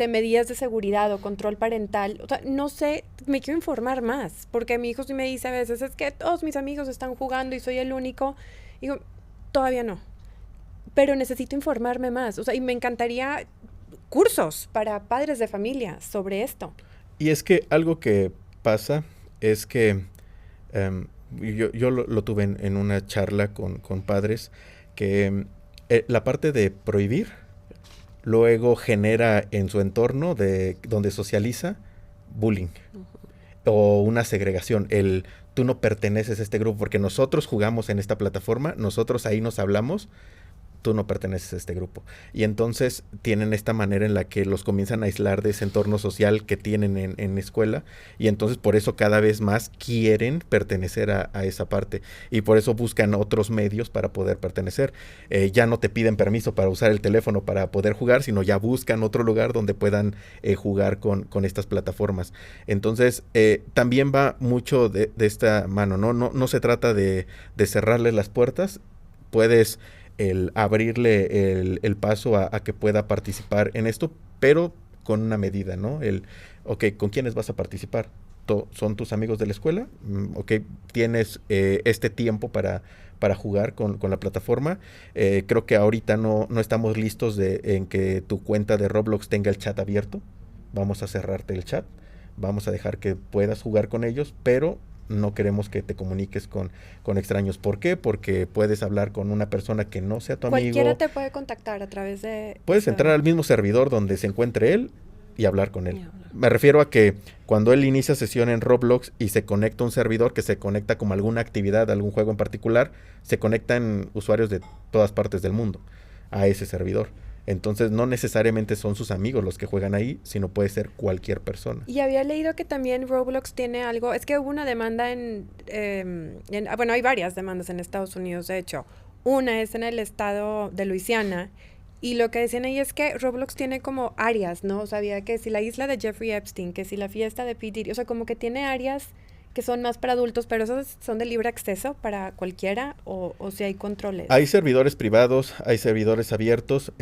medidas de seguridad o control parental, o sea, no sé, me quiero informar más, porque mi hijo sí me dice a veces, es que todos mis amigos están jugando y soy el único. Y digo, todavía no, pero necesito informarme más, o sea, y me encantaría cursos para padres de familia sobre esto. Y es que algo que pasa es que yo lo tuve en una charla con padres, que la parte de prohibir luego genera en su entorno donde socializa bullying o una segregación, tú no perteneces a este grupo porque nosotros jugamos en esta plataforma, nosotros ahí nos hablamos, tú no perteneces a este grupo. Y entonces tienen esta manera en la que los comienzan a aislar de ese entorno social que tienen en escuela, y entonces por eso cada vez más quieren pertenecer a esa parte, y por eso buscan otros medios para poder pertenecer. Ya no te piden permiso para usar el teléfono para poder jugar, sino ya buscan otro lugar donde puedan jugar con estas plataformas. Entonces también va mucho de esta mano, no se trata de cerrarles las puertas, puedes abrirle el paso a que pueda participar en esto, pero con una medida, ¿no? ¿Con quiénes vas a participar? ¿Son tus amigos de la escuela? ¿Tienes este tiempo para jugar con la plataforma? Creo que ahorita no estamos listos en que tu cuenta de Roblox tenga el chat abierto. Vamos a cerrarte el chat. Vamos a dejar que puedas jugar con ellos, pero no queremos que te comuniques con extraños. ¿Por qué? Porque puedes hablar con una persona que no sea tu amigo. Cualquiera te puede contactar a través de... Puedes entrar al mismo servidor donde se encuentre él y hablar con él. Me refiero a que cuando él inicia sesión en Roblox y se conecta a un servidor que se conecta como alguna actividad, algún juego en particular, se conectan usuarios de todas partes del mundo a ese servidor. Entonces no necesariamente son sus amigos los que juegan ahí, sino puede ser cualquier persona. Y había leído que también Roblox tiene algo, es que hubo una demanda bueno, hay varias demandas en Estados Unidos, de hecho. Una es en el estado de Luisiana, y lo que decían ahí es que Roblox tiene como áreas, ¿no? O sea, había que si la isla de Jeffrey Epstein, que si la fiesta de P. Diddy, o sea, como que tiene áreas que son más para adultos, pero esos son de libre acceso para cualquiera, o si hay controles. Hay servidores privados, hay servidores abiertos.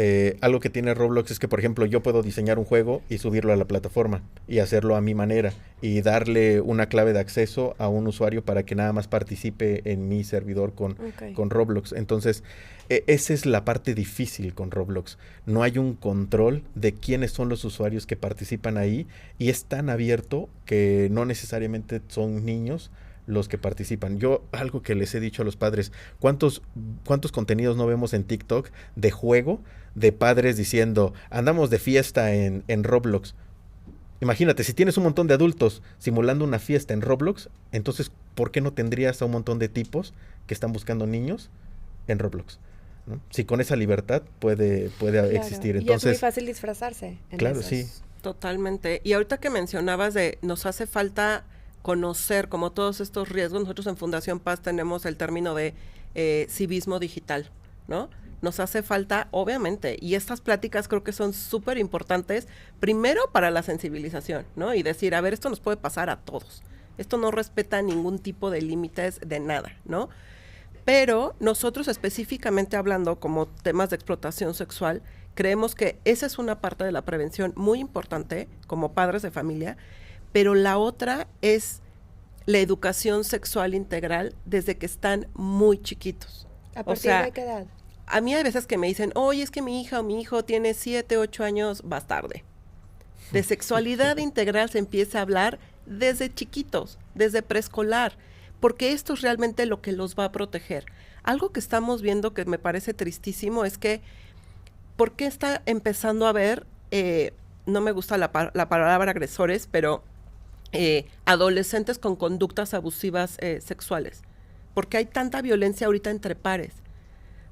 Algo que tiene Roblox es que, por ejemplo, yo puedo diseñar un juego y subirlo a la plataforma y hacerlo a mi manera y darle una clave de acceso a un usuario para que nada más participe en mi servidor con Roblox. Entonces, esa es la parte difícil con Roblox. No hay un control de quiénes son los usuarios que participan ahí, y es tan abierto que no necesariamente son niños los que participan. Yo, algo que les he dicho a los padres, ¿cuántos contenidos no vemos en TikTok de juego de padres diciendo, andamos de fiesta en Roblox? Imagínate, si tienes un montón de adultos simulando una fiesta en Roblox, entonces, ¿por qué no tendrías a un montón de tipos que están buscando niños en Roblox? ¿No? Si con esa libertad puede existir. Entonces, y es muy fácil disfrazarse. Claro, sí. Totalmente. Y ahorita que mencionabas nos hace falta conocer como todos estos riesgos, nosotros en Fundación Paz tenemos el término de civismo digital, ¿no? Nos hace falta, obviamente, y estas pláticas creo que son súper importantes, primero para la sensibilización, ¿no? Y decir, a ver, esto nos puede pasar a todos. Esto no respeta ningún tipo de límites de nada, ¿no? Pero nosotros específicamente hablando como temas de explotación sexual, creemos que esa es una parte de la prevención muy importante como padres de familia, pero la otra es la educación sexual integral desde que están muy chiquitos. ¿A partir de qué edad? A mí hay veces que me dicen, oye, es que mi hija o mi hijo tiene 7, 8 años, vas tarde. De sexualidad integral se empieza a hablar desde chiquitos, desde preescolar, porque esto es realmente lo que los va a proteger. Algo que estamos viendo que me parece tristísimo es que, ¿por qué está empezando a haber, no me gusta la palabra agresores, pero adolescentes con conductas abusivas sexuales? Porque hay tanta violencia ahorita entre pares,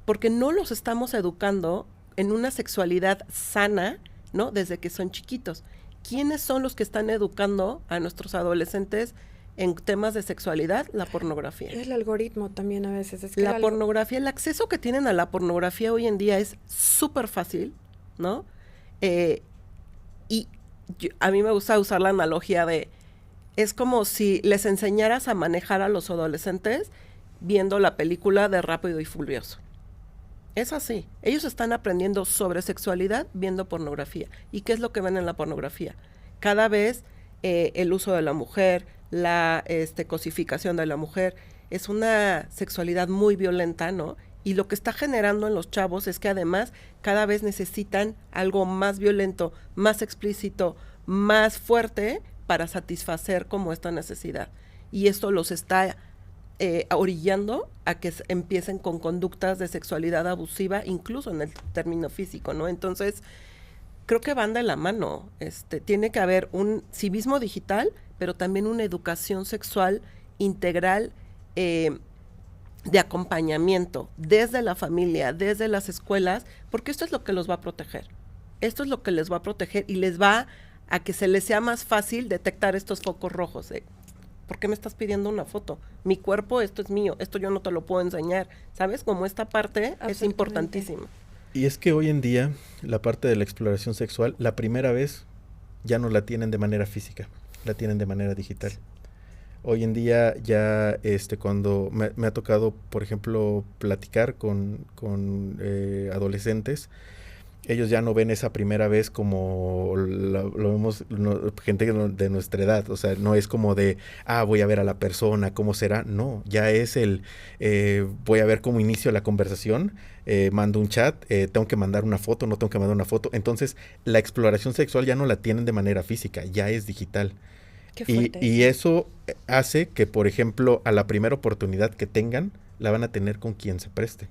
porque no los estamos educando en una sexualidad sana, ¿no? Desde que son chiquitos. ¿Quiénes son los que están educando a nuestros adolescentes en temas de sexualidad? La pornografía. El algoritmo también a veces. Es que la pornografía, el acceso que tienen a la pornografía hoy en día es súper fácil, ¿no? A mí me gusta usar la analogía es como si les enseñaras a manejar a los adolescentes viendo la película de Rápido y Furioso. Es así. Ellos están aprendiendo sobre sexualidad viendo pornografía. ¿Y qué es lo que ven en la pornografía? Cada vez el uso de la mujer, la cosificación de la mujer, es una sexualidad muy violenta, ¿no? Y lo que está generando en los chavos es que además cada vez necesitan algo más violento, más explícito, más fuerte para satisfacer como esta necesidad. Y esto los está orillando a que empiecen con conductas de sexualidad abusiva, incluso en el término físico, ¿no? Entonces, creo que van de la mano. Tiene que haber un civismo digital, pero también una educación sexual integral, de acompañamiento desde la familia, desde las escuelas, porque esto es lo que los va a proteger. Esto es lo que les va a proteger y les va a que se les sea más fácil detectar estos focos rojos. ¿Por qué me estás pidiendo una foto? Mi cuerpo, esto es mío, esto yo no te lo puedo enseñar. ¿Sabes? Como esta parte es importantísima. Y es que hoy en día la parte de la exploración sexual, la primera vez ya no la tienen de manera física, la tienen de manera digital. Hoy en día ya cuando me ha tocado, por ejemplo, platicar con adolescentes, ellos ya no ven esa primera vez como lo vemos gente de nuestra edad. O sea, no es como de, voy a ver a la persona, ¿cómo será? No, ya es voy a ver cómo inicio la conversación, mando un chat, tengo que mandar una foto, no tengo que mandar una foto. Entonces, la exploración sexual ya no la tienen de manera física, ya es digital. Y eso hace que, por ejemplo, a la primera oportunidad que tengan, la van a tener con quien se preste.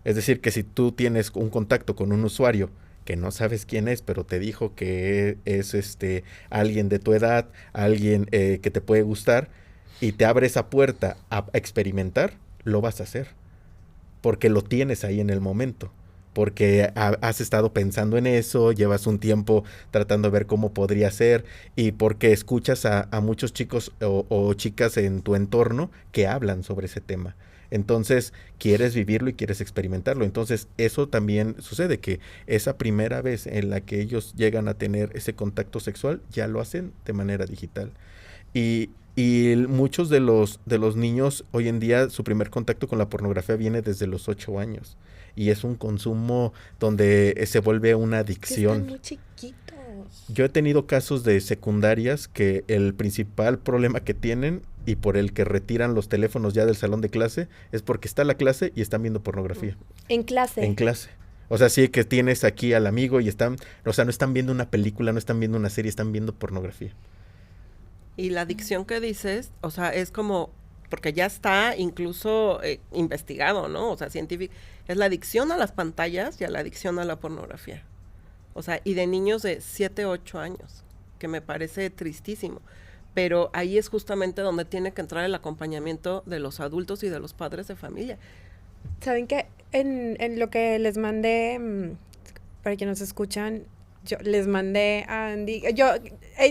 Es decir, que si tú tienes un contacto con un usuario que no sabes quién es, pero te dijo que es alguien de tu edad, alguien que te puede gustar, y te abre esa puerta a experimentar, lo vas a hacer. Porque lo tienes ahí en el momento. Porque has estado pensando en eso, llevas un tiempo tratando de ver cómo podría ser, y porque escuchas a muchos chicos o chicas en tu entorno que hablan sobre ese tema. Entonces, quieres vivirlo y quieres experimentarlo. Entonces, eso también sucede, que esa primera vez en la que ellos llegan a tener ese contacto sexual, ya lo hacen de manera digital. Y muchos de los niños hoy en día, su primer contacto con la pornografía viene desde los 8 años. Y es un consumo donde se vuelve una adicción. Están muy chiquitos. Yo he tenido casos de secundarias que el principal problema que tienen y por el que retiran los teléfonos ya del salón de clase es porque está la clase y están viendo pornografía. En clase. En clase. O sea, sí que tienes aquí al amigo y no están viendo una película, no están viendo una serie, están viendo pornografía. Y la adicción que dices, o sea, es como, porque ya está incluso investigado, ¿no? O sea, científico, es la adicción a las pantallas y a la adicción a la pornografía. O sea, y de niños de 7, 8 años, que me parece tristísimo. Pero ahí es justamente donde tiene que entrar el acompañamiento de los adultos y de los padres de familia. ¿Saben qué? En lo que les mandé, para quienes nos escuchan, yo les mandé a Andy,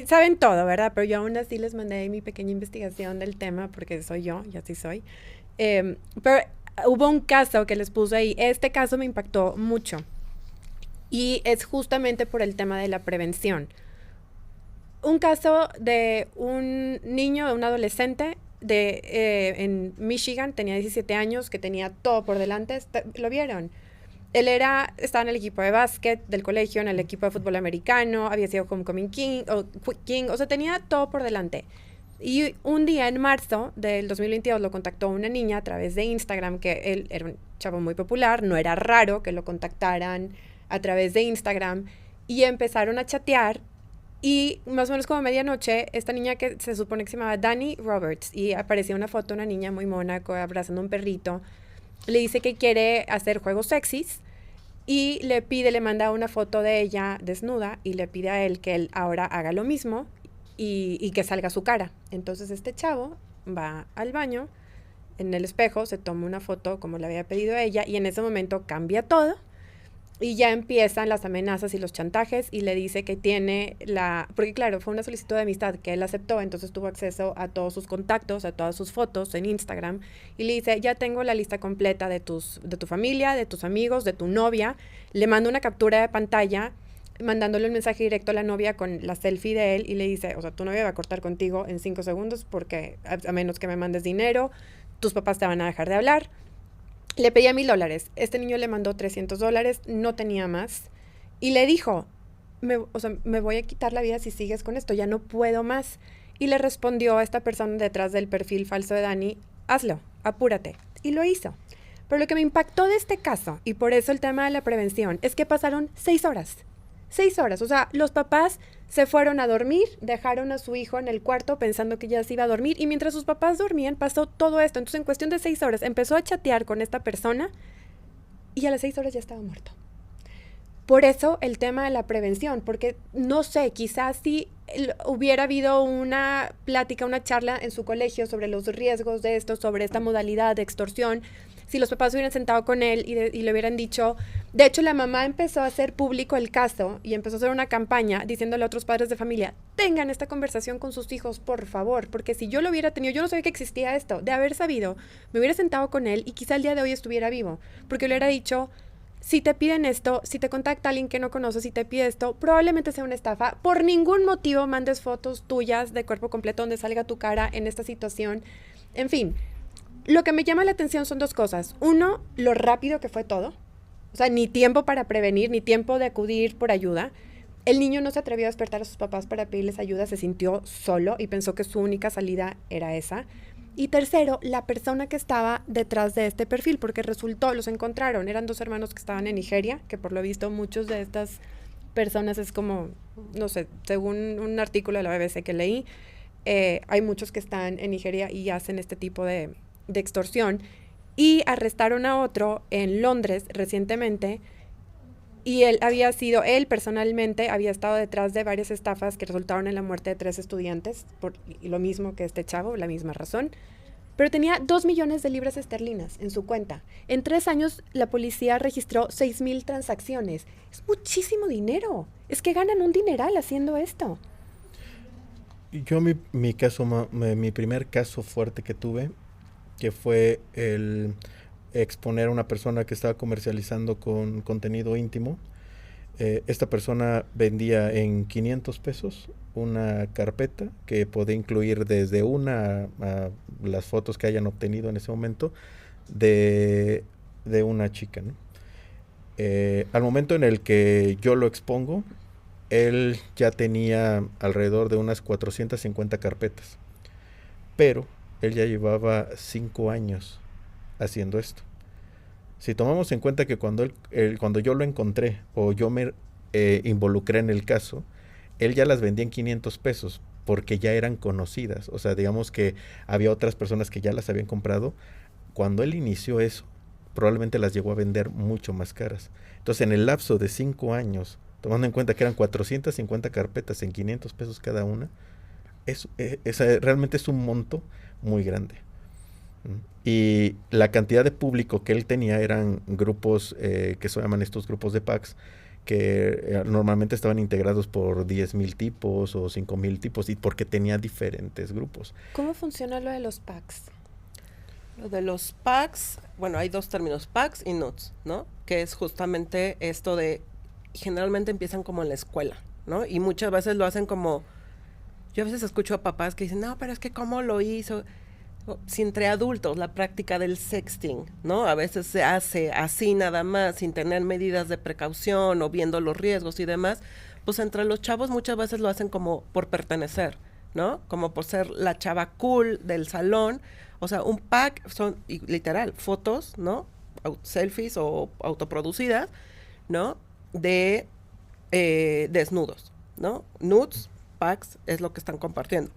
saben todo, ¿verdad? Pero yo aún así les mandé mi pequeña investigación del tema, porque soy yo, y así soy. Pero hubo un caso que les puse ahí. Este caso me impactó mucho. Y es justamente por el tema de la prevención. Un caso de un niño, de un adolescente en Michigan, tenía 17 años, que tenía todo por delante. ¿Lo vieron? Él estaba en el equipo de básquet del colegio, en el equipo de fútbol americano, había sido Homecoming King, o sea, tenía todo por delante. Y un día en marzo del 2022 lo contactó una niña a través de Instagram, que él era un chavo muy popular, no era raro que lo contactaran a través de Instagram, y empezaron a chatear. Y más o menos como a medianoche, esta niña que se supone que se llamaba Dani Roberts, y aparecía una foto de una niña muy mona abrazando a un perrito, le dice que quiere hacer juegos sexys y le manda una foto de ella desnuda y le pide a él que él ahora haga lo mismo y que salga su cara. Entonces este chavo va al baño, en el espejo se toma una foto como le había pedido a ella, y en ese momento cambia todo. Y ya empiezan las amenazas y los chantajes, y le dice que tiene porque claro, fue una solicitud de amistad que él aceptó, entonces tuvo acceso a todos sus contactos, a todas sus fotos en Instagram, y le dice, ya tengo la lista completa de tu familia, de tus amigos, de tu novia. Le manda una captura de pantalla, mandándole un mensaje directo a la novia con la selfie de él, y le dice, o sea, tu novia va a cortar contigo en 5 segundos, porque a menos que me mandes dinero, tus papás te van a dejar de hablar. Le pedía $1,000. Este niño le mandó $300, no tenía más. Y le dijo, me voy a quitar la vida si sigues con esto, ya no puedo más. Y le respondió a esta persona detrás del perfil falso de Dani, hazlo, apúrate. Y lo hizo. Pero lo que me impactó de este caso, y por eso el tema de la prevención, es que pasaron 6 horas. 6 horas. O sea, los papás se fueron a dormir, dejaron a su hijo en el cuarto pensando que ya se iba a dormir, y mientras sus papás dormían pasó todo esto. Entonces, en cuestión de 6 horas empezó a chatear con esta persona y a las 6 horas ya estaba muerto. Por eso el tema de la prevención, porque no sé, quizás si hubiera habido una plática, una charla en su colegio sobre los riesgos de esto, sobre esta modalidad de extorsión, si los papás hubieran sentado con él y le hubieran dicho, de hecho la mamá empezó a hacer público el caso y empezó a hacer una campaña diciéndole a otros padres de familia, tengan esta conversación con sus hijos, por favor, porque si yo lo hubiera tenido, yo no sabía que existía esto, de haber sabido, me hubiera sentado con él y quizá el día de hoy estuviera vivo, porque le hubiera dicho, si te piden esto, si te contacta alguien que no conoces y te pide esto, probablemente sea una estafa. Por ningún motivo mandes fotos tuyas de cuerpo completo donde salga tu cara en esta situación. En fin, lo que me llama la atención son dos cosas. Uno, lo rápido que fue todo. O sea, ni tiempo para prevenir, ni tiempo de acudir por ayuda. El niño no se atrevió a despertar a sus papás para pedirles ayuda, se sintió solo y pensó que su única salida era esa. Y tercero, la persona que estaba detrás de este perfil, porque resultó, los encontraron, eran 2 hermanos que estaban en Nigeria, que por lo visto muchos de estas personas es como, no sé, según un artículo de la BBC que leí, hay muchos que están en Nigeria y hacen este tipo de extorsión. Y arrestaron a otro en Londres recientemente, y él personalmente había estado detrás de varias estafas que resultaron en la muerte de 3 estudiantes, por lo mismo que este chavo, la misma razón. Pero tenía 2 millones de libras esterlinas en su cuenta. En 3 años la policía registró 6,000 transacciones. Es muchísimo dinero. Es que ganan un dineral haciendo esto. Yo mi primer caso fuerte que tuve, que fue el exponer a una persona que estaba comercializando con contenido íntimo. Esta persona vendía en 500 pesos una carpeta que podía incluir desde a las fotos que hayan obtenido en ese momento de una chica, ¿no? Al momento en el que yo lo expongo, él ya tenía alrededor de unas 450 carpetas, pero él ya llevaba 5 años haciendo esto. Si tomamos en cuenta que cuando yo lo encontré o yo me involucré en el caso, él ya las vendía en 500 pesos porque ya eran conocidas. O sea, digamos que había otras personas que ya las habían comprado. Cuando él inició eso, probablemente las llegó a vender mucho más caras. Entonces, en el lapso de 5 años, tomando en cuenta que eran 450 carpetas en 500 pesos cada una, realmente es un monto muy grande. Y la cantidad de público que él tenía eran grupos que se llaman estos grupos de packs, que normalmente estaban integrados por 10,000 tipos o 5,000 tipos, y porque tenía diferentes grupos. ¿Cómo funciona lo de los packs? Lo de los packs, bueno, hay 2 términos, packs y nuts, ¿no? Que es justamente esto de, generalmente empiezan como en la escuela, ¿no? Y muchas veces lo hacen como, yo a veces escucho a papás que dicen, no, pero es que ¿cómo lo hizo? Si entre adultos la práctica del sexting, ¿no? A veces se hace así nada más, sin tener medidas de precaución o viendo los riesgos y demás, pues entre los chavos muchas veces lo hacen como por pertenecer, ¿no? Como por ser la chava cool del salón. O sea, un pack son, literal, fotos, ¿no? Selfies o autoproducidas, ¿no? De desnudos, ¿no? Nudes, packs, es lo que están compartiendo.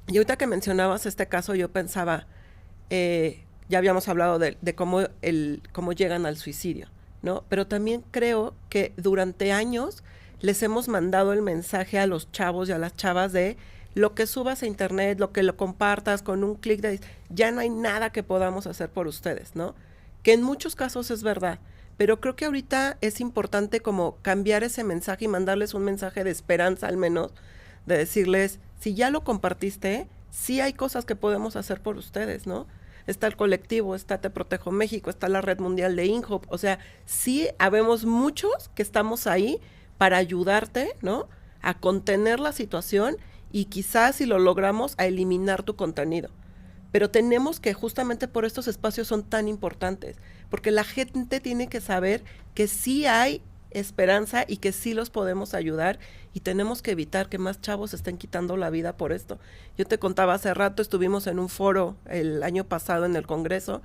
Y ahorita que mencionabas este caso, yo pensaba, ya habíamos hablado de cómo llegan al suicidio, ¿no? Pero también creo que durante años les hemos mandado el mensaje a los chavos y a las chavas de lo que subas a internet, lo que lo compartas con un clic ya no hay nada que podamos hacer por ustedes, ¿no? Que en muchos casos es verdad, pero creo que ahorita es importante como cambiar ese mensaje y mandarles un mensaje de esperanza al menos, de decirles, si ya lo compartiste, sí hay cosas que podemos hacer por ustedes, ¿no? Está el colectivo, está Te Protejo México, está la Red Mundial de INHOP, o sea, sí habemos muchos que estamos ahí para ayudarte, ¿no? A contener la situación y quizás si lo logramos, a eliminar tu contenido. Pero tenemos que, justamente por estos espacios son tan importantes, porque la gente tiene que saber que sí hay esperanza y que sí los podemos ayudar, y tenemos que evitar que más chavos se estén quitando la vida por esto. Yo te contaba hace rato, estuvimos en un foro el año pasado en el Congreso,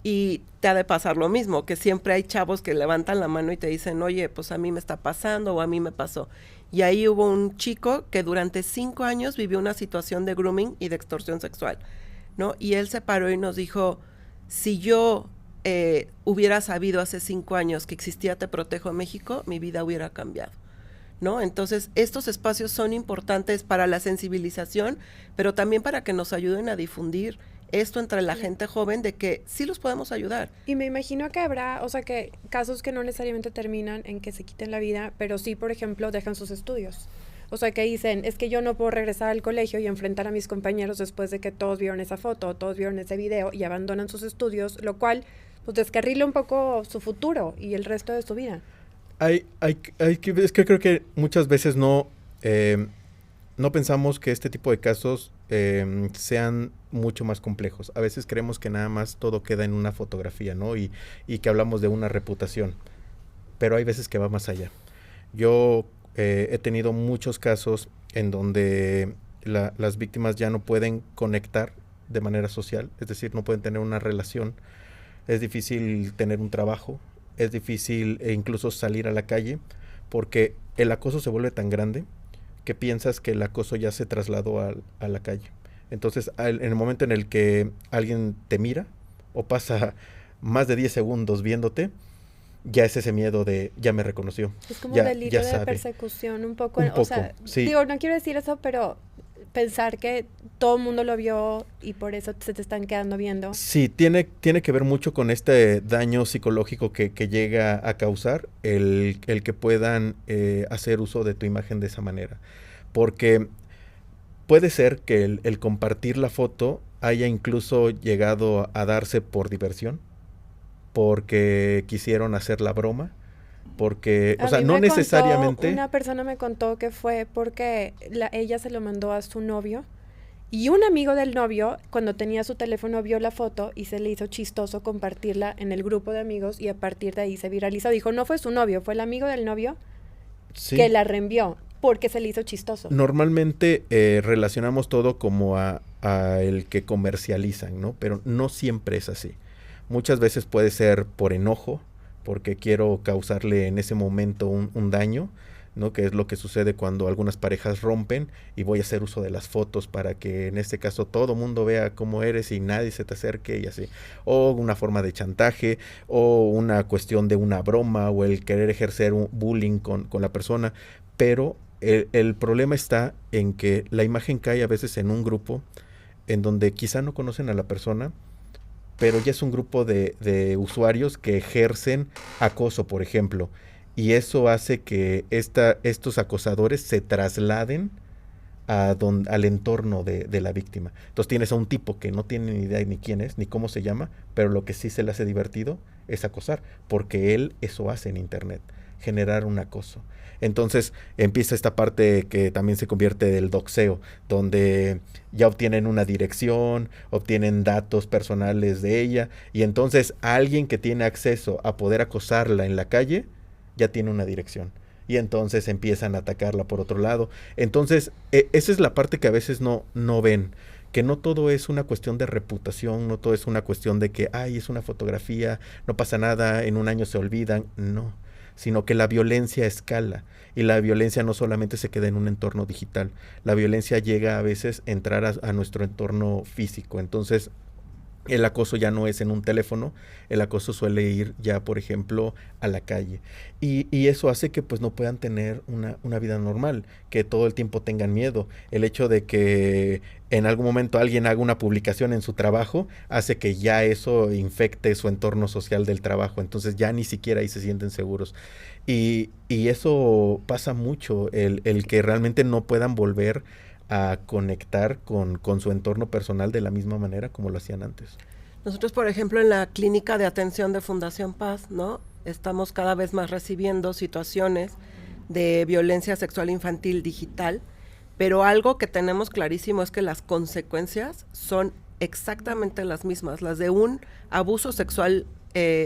y te ha de pasar lo mismo, que siempre hay chavos que levantan la mano y te dicen, oye, pues a mí me está pasando o a mí me pasó. Y ahí hubo un chico que durante 5 años vivió una situación de grooming y de extorsión sexual, ¿no? Y él se paró y nos dijo, si yo hubiera sabido hace 5 años que existía Te Protejo México, mi vida hubiera cambiado, ¿no? Entonces, estos espacios son importantes para la sensibilización, pero también para que nos ayuden a difundir esto entre la gente joven de que sí los podemos ayudar. Y me imagino que habrá, o sea, que casos que no necesariamente terminan en que se quiten la vida, pero sí, por ejemplo, dejan sus estudios. O sea, que dicen, es que yo no puedo regresar al colegio y enfrentar a mis compañeros después de que todos vieron esa foto, todos vieron ese video y abandonan sus estudios, lo cual, pues, descarrila un poco su futuro y el resto de su vida. Es que creo que muchas veces no pensamos que este tipo de casos sean mucho más complejos. A veces creemos que nada más todo queda en una fotografía, ¿no? Y que hablamos de una reputación. Pero hay veces que va más allá. Yo he tenido muchos casos en donde las víctimas ya no pueden conectar de manera social, es decir, no pueden tener una relación. Es difícil tener un trabajo, es difícil incluso salir a la calle, porque el acoso se vuelve tan grande que piensas que el acoso ya se trasladó a la calle. Entonces, en el momento en el que alguien te mira o pasa más de 10 segundos viéndote, ya es ese miedo de, ya me reconoció. Es como delito de persecución, un poco. O sea, sí. Digo, no quiero decir eso, pero pensar que todo el mundo lo vio y por eso se te están quedando viendo. Sí, tiene que ver mucho con este daño psicológico que llega a causar el que puedan hacer uso de tu imagen de esa manera. Porque puede ser que el compartir la foto haya incluso llegado a darse por diversión, porque quisieron hacer la broma, porque, o sea, no necesariamente... Una persona me contó que fue porque ella se lo mandó a su novio y un amigo del novio, cuando tenía su teléfono, vio la foto y se le hizo chistoso compartirla en el grupo de amigos y a partir de ahí se viralizó. Dijo, no fue su novio, fue el amigo del novio que la reenvió porque se le hizo chistoso. Normalmente relacionamos todo como a el que comercializan, ¿no? Pero no siempre es así. Muchas veces puede ser por enojo, porque quiero causarle en ese momento un daño, ¿no? Que es lo que sucede cuando algunas parejas rompen y voy a hacer uso de las fotos para que en este caso todo mundo vea cómo eres y nadie se te acerque y así. O una forma de chantaje, o una cuestión de una broma, o el querer ejercer un bullying con la persona. Pero el problema está en que la imagen cae a veces en un grupo en donde quizá no conocen a la persona, pero ya es un grupo de usuarios que ejercen acoso, por ejemplo, y eso hace que estos acosadores se trasladen al entorno de la víctima. Entonces tienes a un tipo que no tiene ni idea ni quién es, ni cómo se llama, pero lo que sí se le hace divertido es acosar, porque él eso hace en internet, generar un acoso. Entonces empieza esta parte que también se convierte del doxeo, donde ya obtienen una dirección, obtienen datos personales de ella, y entonces alguien que tiene acceso a poder acosarla en la calle, ya tiene una dirección. Y entonces empiezan a atacarla por otro lado. Entonces, esa es la parte que a veces no ven, que no todo es una cuestión de reputación, no todo es una cuestión de que, ay, es una fotografía, no pasa nada, en un año se olvidan, no. Sino que la violencia escala, y la violencia no solamente se queda en un entorno digital, la violencia llega a veces a entrar a nuestro entorno físico. Entonces el acoso ya no es en un teléfono, el acoso suele ir ya, por ejemplo, a la calle, y eso hace que pues no puedan tener una vida normal, que todo el tiempo tengan miedo. El hecho de que en algún momento alguien haga una publicación en su trabajo hace que ya eso infecte su entorno social del trabajo, entonces ya ni siquiera ahí se sienten seguros, y eso pasa mucho, el que realmente no puedan volver a conectar con su entorno personal de la misma manera como lo hacían antes. Nosotros, por ejemplo, en la clínica de atención de Fundación Paz, ¿no? Estamos cada vez más recibiendo situaciones de violencia sexual infantil digital, pero algo que tenemos clarísimo es que las consecuencias son exactamente las mismas, las de un abuso sexual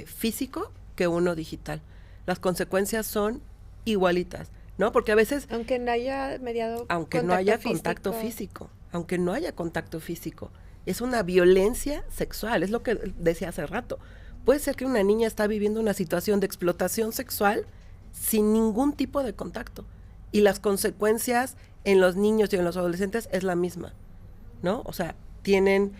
físico que uno digital. Las consecuencias son igualitas, ¿no? Porque a veces... Aunque no haya mediado aunque no haya contacto físico, aunque no haya contacto físico, es una violencia sexual, es lo que decía hace rato. Puede ser que una niña está viviendo una situación de explotación sexual sin ningún tipo de contacto, y las consecuencias en los niños y en los adolescentes es la misma, ¿no? O sea, tienen,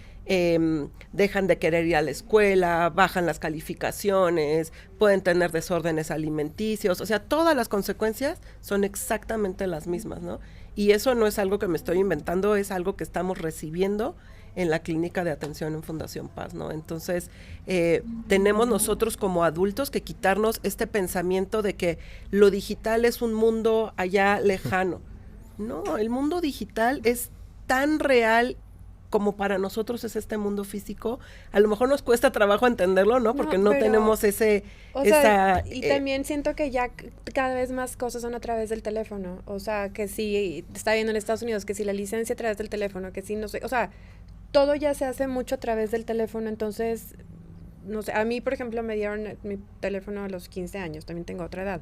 dejan de querer ir a la escuela, bajan las calificaciones, pueden tener desórdenes alimenticios, o sea, todas las consecuencias son exactamente las mismas, ¿no? Y eso no es algo que me estoy inventando, es algo que estamos recibiendo en la clínica de atención en Fundación Paz, ¿no? Entonces, tenemos nosotros como adultos que quitarnos este pensamiento de que lo digital es un mundo allá lejano. No, el mundo digital es tan real como para nosotros es este mundo físico. A lo mejor nos cuesta trabajo entenderlo, ¿no? Porque no tenemos también siento que ya cada vez más cosas son a través del teléfono. O sea, que si está viendo en Estados Unidos, que si la licencia a través del teléfono, que si no sé, o sea, todo ya se hace mucho a través del teléfono. Entonces, no sé, a mí, por ejemplo, me dieron mi teléfono a los 15 años, también tengo otra edad.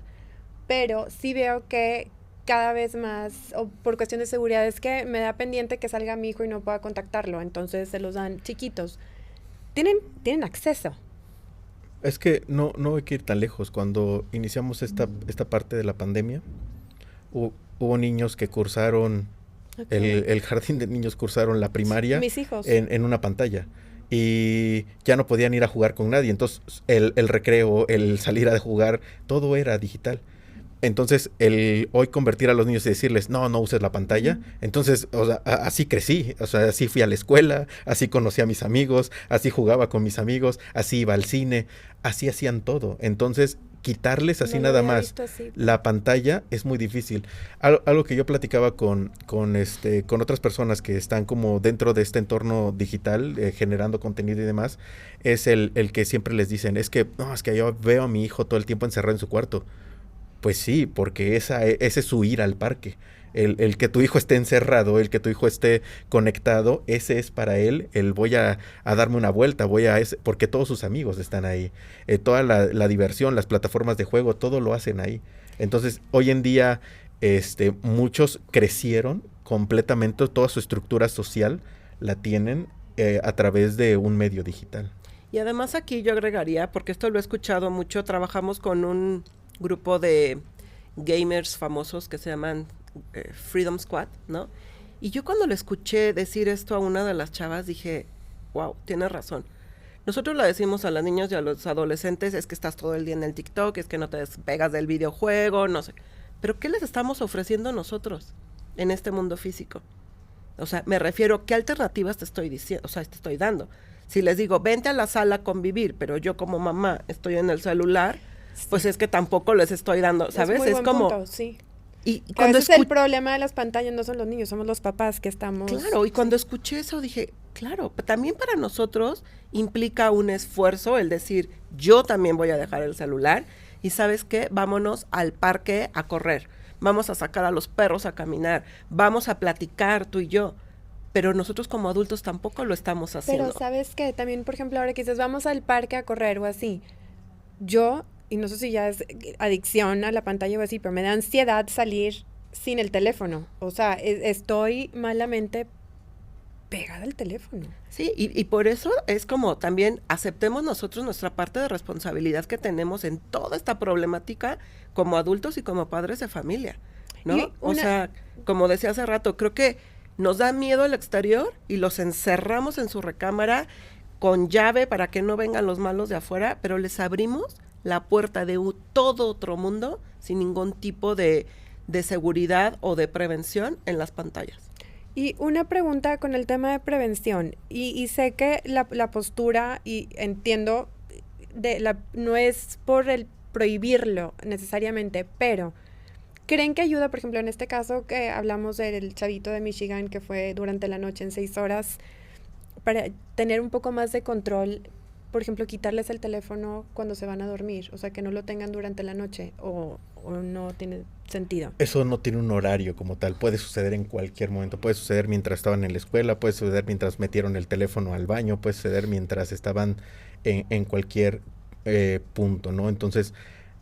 Pero sí veo que cada vez más, o por cuestión de seguridad, es que me da pendiente que salga mi hijo y no pueda contactarlo, entonces se los dan chiquitos. Tienen acceso. Es que no hay que ir tan lejos. Cuando iniciamos esta parte de la pandemia, hubo niños que cursaron, el jardín de niños cursaron la primaria. Mis hijos. En una pantalla. Y ya no podían ir a jugar con nadie. Entonces, el recreo, el salir a jugar, todo era digital. Entonces, el hoy convertir a los niños y decirles, no uses la pantalla. Entonces, o sea, así crecí. O sea, así fui a la escuela, así conocí a mis amigos, así jugaba con mis amigos, así iba al cine, así hacían todo. Entonces, quitarles así nada más la pantalla es muy difícil. Algo que yo platicaba con otras personas que están como dentro de este entorno digital, generando contenido y demás, es el que siempre les dicen, es que yo veo a mi hijo todo el tiempo encerrado en su cuarto. Pues sí, porque ese es su ir al parque. El que tu hijo esté encerrado, el que tu hijo esté conectado, ese es para él, voy a darme una vuelta, porque todos sus amigos están ahí. Toda la diversión, las plataformas de juego, todo lo hacen ahí. Entonces, hoy en día, muchos crecieron completamente, toda su estructura social la tienen a través de un medio digital. Y además aquí yo agregaría, porque esto lo he escuchado mucho, trabajamos con un grupo de gamers famosos que se llaman Freedom Squad, ¿no? Y yo cuando le escuché decir esto a una de las chavas dije, wow, tienes razón. Nosotros le decimos a las niñas y a los adolescentes, es que estás todo el día en el TikTok, es que no te despegas del videojuego, no sé. Pero ¿qué les estamos ofreciendo nosotros en este mundo físico? O sea, me refiero, ¿qué alternativas te estoy diciendo? O sea, te estoy dando. Si les digo, vente a la sala a convivir, pero yo como mamá estoy en el celular, pues es que tampoco les estoy dando, ¿sabes? Es como punto, sí. Y cuando el problema de las pantallas no son los niños, somos los papás que estamos. Claro, y cuando escuché eso dije, claro, también para nosotros implica un esfuerzo el decir, yo también voy a dejar el celular y ¿sabes qué? Vámonos al parque a correr, vamos a sacar a los perros a caminar, vamos a platicar tú y yo. Pero nosotros como adultos tampoco lo estamos haciendo. Pero ¿sabes qué? También, por ejemplo, ahora que dices, vamos al parque a correr o así, y no sé si ya es adicción a la pantalla o así, pero me da ansiedad salir sin el teléfono. O sea, estoy malamente pegada al teléfono. Sí, y por eso es como también aceptemos nosotros nuestra parte de responsabilidad que tenemos en toda esta problemática como adultos y como padres de familia, ¿no? O sea, como decía hace rato, creo que nos da miedo el exterior y los encerramos en su recámara con llave para que no vengan los malos de afuera, pero les abrimos la puerta de todo otro mundo sin ningún tipo de seguridad o de prevención en las pantallas. Y una pregunta con el tema de prevención, y sé que la postura, y entiendo, no es por el prohibirlo necesariamente, pero ¿creen que ayuda, por ejemplo, en este caso que hablamos del chavito de Michigan que fue durante la noche en 6 horas, para tener un poco más de control? Por ejemplo, quitarles el teléfono cuando se van a dormir, o sea, que no lo tengan durante la noche, o no tiene sentido. Eso no tiene un horario como tal, puede suceder en cualquier momento, puede suceder mientras estaban en la escuela, puede suceder mientras metieron el teléfono al baño, puede suceder mientras estaban en cualquier punto, ¿no? Entonces,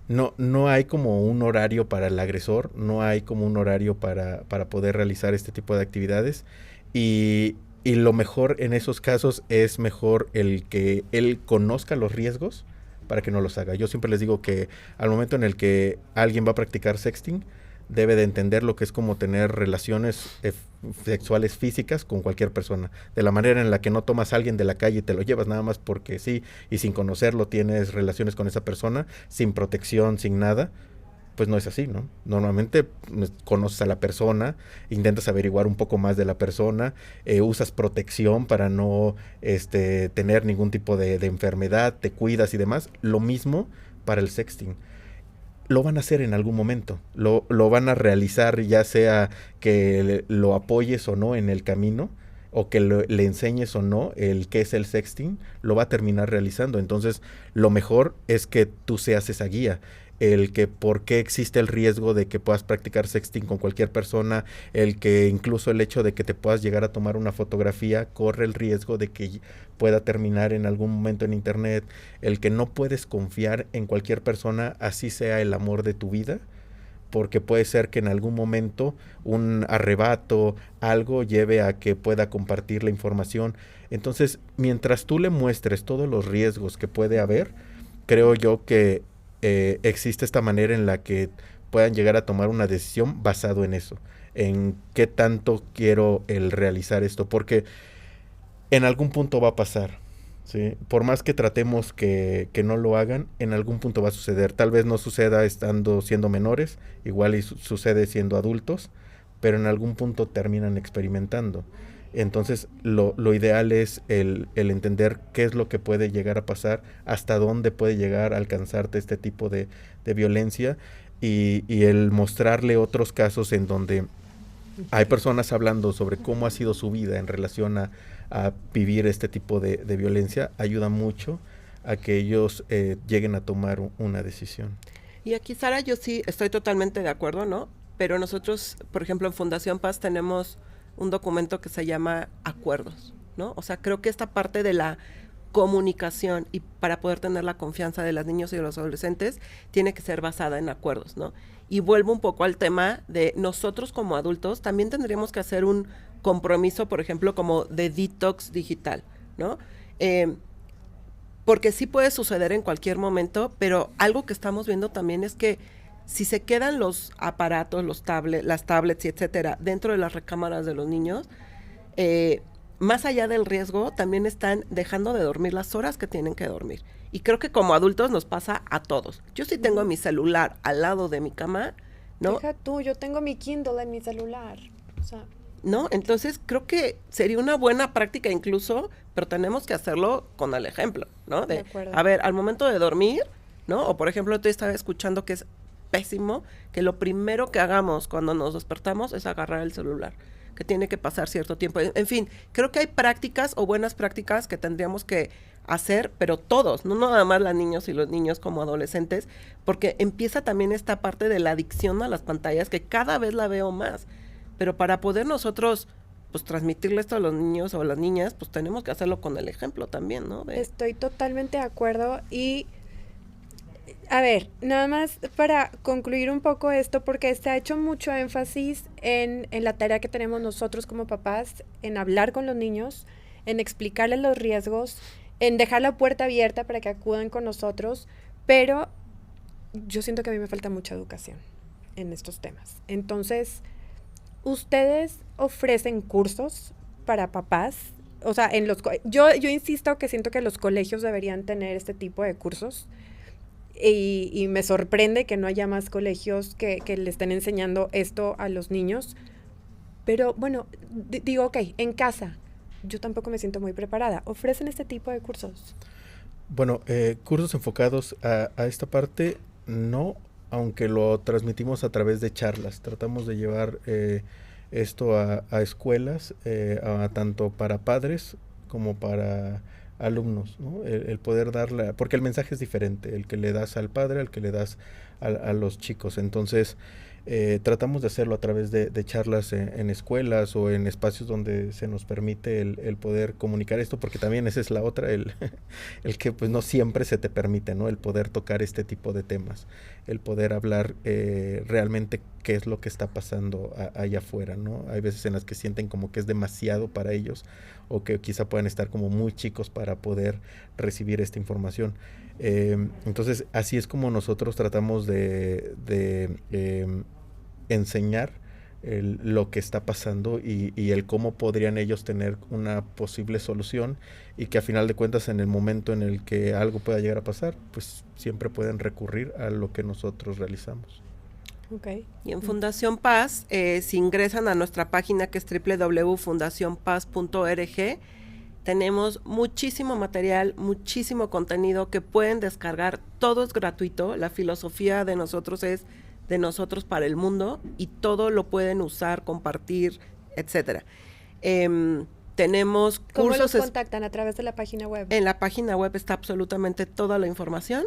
no hay como un horario para el agresor, no hay como un horario para poder realizar este tipo de actividades, y lo mejor en esos casos es mejor el que él conozca los riesgos para que no los haga. Yo siempre les digo que al momento en el que alguien va a practicar sexting, debe de entender lo que es como tener relaciones sexuales físicas con cualquier persona. De la manera en la que no tomas a alguien de la calle y te lo llevas nada más porque sí, y sin conocerlo tienes relaciones con esa persona, sin protección, sin nada, pues no es así, ¿no? Normalmente conoces a la persona, intentas averiguar un poco más de la persona, usas protección para no tener ningún tipo de enfermedad, te cuidas y demás. Lo mismo para el sexting. Lo van a hacer en algún momento, lo van a realizar, ya sea que lo apoyes o no en el camino, o que le enseñes o no el qué es el sexting, lo va a terminar realizando. Entonces, lo mejor es que tú seas esa guía. El que por qué existe el riesgo de que puedas practicar sexting con cualquier persona, el que incluso el hecho de que te puedas llegar a tomar una fotografía corre el riesgo de que pueda terminar en algún momento en internet, el que no puedes confiar en cualquier persona, así sea el amor de tu vida, porque puede ser que en algún momento un arrebato, algo lleve a que pueda compartir la información. Entonces, mientras tú le muestres todos los riesgos que puede haber, creo yo que existe esta manera en la que puedan llegar a tomar una decisión basado en eso, en qué tanto quiero el realizar esto, porque en algún punto va a pasar, ¿sí? Por más que tratemos que no lo hagan, en algún punto va a suceder. Tal vez no suceda siendo menores, igual y sucede siendo adultos, pero en algún punto terminan experimentando. Entonces, lo ideal es el entender qué es lo que puede llegar a pasar, hasta dónde puede llegar a alcanzarte este tipo de violencia y el mostrarle otros casos en donde hay personas hablando sobre cómo ha sido su vida en relación a vivir este tipo de violencia, ayuda mucho a que ellos lleguen a tomar una decisión. Y aquí, Sara, yo sí estoy totalmente de acuerdo, ¿no? Pero nosotros, por ejemplo, en Fundación Paz tenemos un documento que se llama acuerdos, ¿no? O sea, creo que esta parte de la comunicación y para poder tener la confianza de las niños y de los adolescentes tiene que ser basada en acuerdos, ¿no? Y vuelvo un poco al tema de nosotros como adultos también tendríamos que hacer un compromiso, por ejemplo, como de detox digital, ¿no? Porque sí puede suceder en cualquier momento, pero algo que estamos viendo también es que si se quedan los aparatos, las tablets y etcétera dentro de las recámaras de los niños, más allá del riesgo, también están dejando de dormir las horas que tienen que dormir. Y creo que como adultos nos pasa a todos. Yo sí tengo mi celular al lado de mi cama, ¿no? Deja tú, yo tengo mi Kindle en mi celular. O sea, ¿no? Entonces creo que sería una buena práctica incluso, pero tenemos que hacerlo con el ejemplo, ¿no? De acuerdo. A ver, al momento de dormir, ¿no? O por ejemplo, tú estaba escuchando que es pésimo que lo primero que hagamos cuando nos despertamos es agarrar el celular, que tiene que pasar cierto tiempo. En fin, creo que hay prácticas o buenas prácticas que tendríamos que hacer, pero todos, no nada más las niños y los niños como adolescentes, porque empieza también esta parte de la adicción a las pantallas que cada vez la veo más. Pero para poder nosotros pues transmitirle esto a los niños o a las niñas, pues tenemos que hacerlo con el ejemplo también, ¿no? Estoy totalmente de acuerdo y a ver, nada más para concluir un poco esto, porque se ha hecho mucho énfasis en la tarea que tenemos nosotros como papás, en hablar con los niños, en explicarles los riesgos, en dejar la puerta abierta para que acudan con nosotros, pero yo siento que a mí me falta mucha educación en estos temas. Entonces, ¿ustedes ofrecen cursos para papás? O sea, yo insisto que siento que los colegios deberían tener este tipo de cursos. Y me sorprende que no haya más colegios que le estén enseñando esto a los niños. Pero bueno, digo, ok, en casa, yo tampoco me siento muy preparada. ¿Ofrecen este tipo de cursos? Bueno, cursos enfocados a esta parte, no, aunque lo transmitimos a través de charlas. Tratamos de llevar esto a escuelas, tanto para padres como para alumnos, ¿no? El poder darle, porque el mensaje es diferente, el que le das al padre, al que le das a los chicos. Entonces, tratamos de hacerlo a través de charlas en escuelas o en espacios donde se nos permite el poder comunicar esto, porque también esa es la otra, el que pues no siempre se te permite, ¿no? El poder tocar este tipo de temas, el poder hablar realmente qué es lo que está pasando allá afuera, ¿no? Hay veces en las que sienten como que es demasiado para ellos o que quizá puedan estar como muy chicos para poder recibir esta información. Entonces, así es como nosotros tratamos de enseñar lo que está pasando y el cómo podrían ellos tener una posible solución, y que a final de cuentas en el momento en el que algo pueda llegar a pasar, pues siempre pueden recurrir a lo que nosotros realizamos. Okay. Y en Fundación Paz, si ingresan a nuestra página, que es www.fundacionpaz.org, tenemos muchísimo material, muchísimo contenido que pueden descargar. Todo es gratuito. La filosofía de nosotros es de nosotros para el mundo, y todo lo pueden usar, compartir, etcétera. Tenemos ¿Cómo cursos. los contactan? ¿A través de la página web? En la página web está absolutamente toda la información.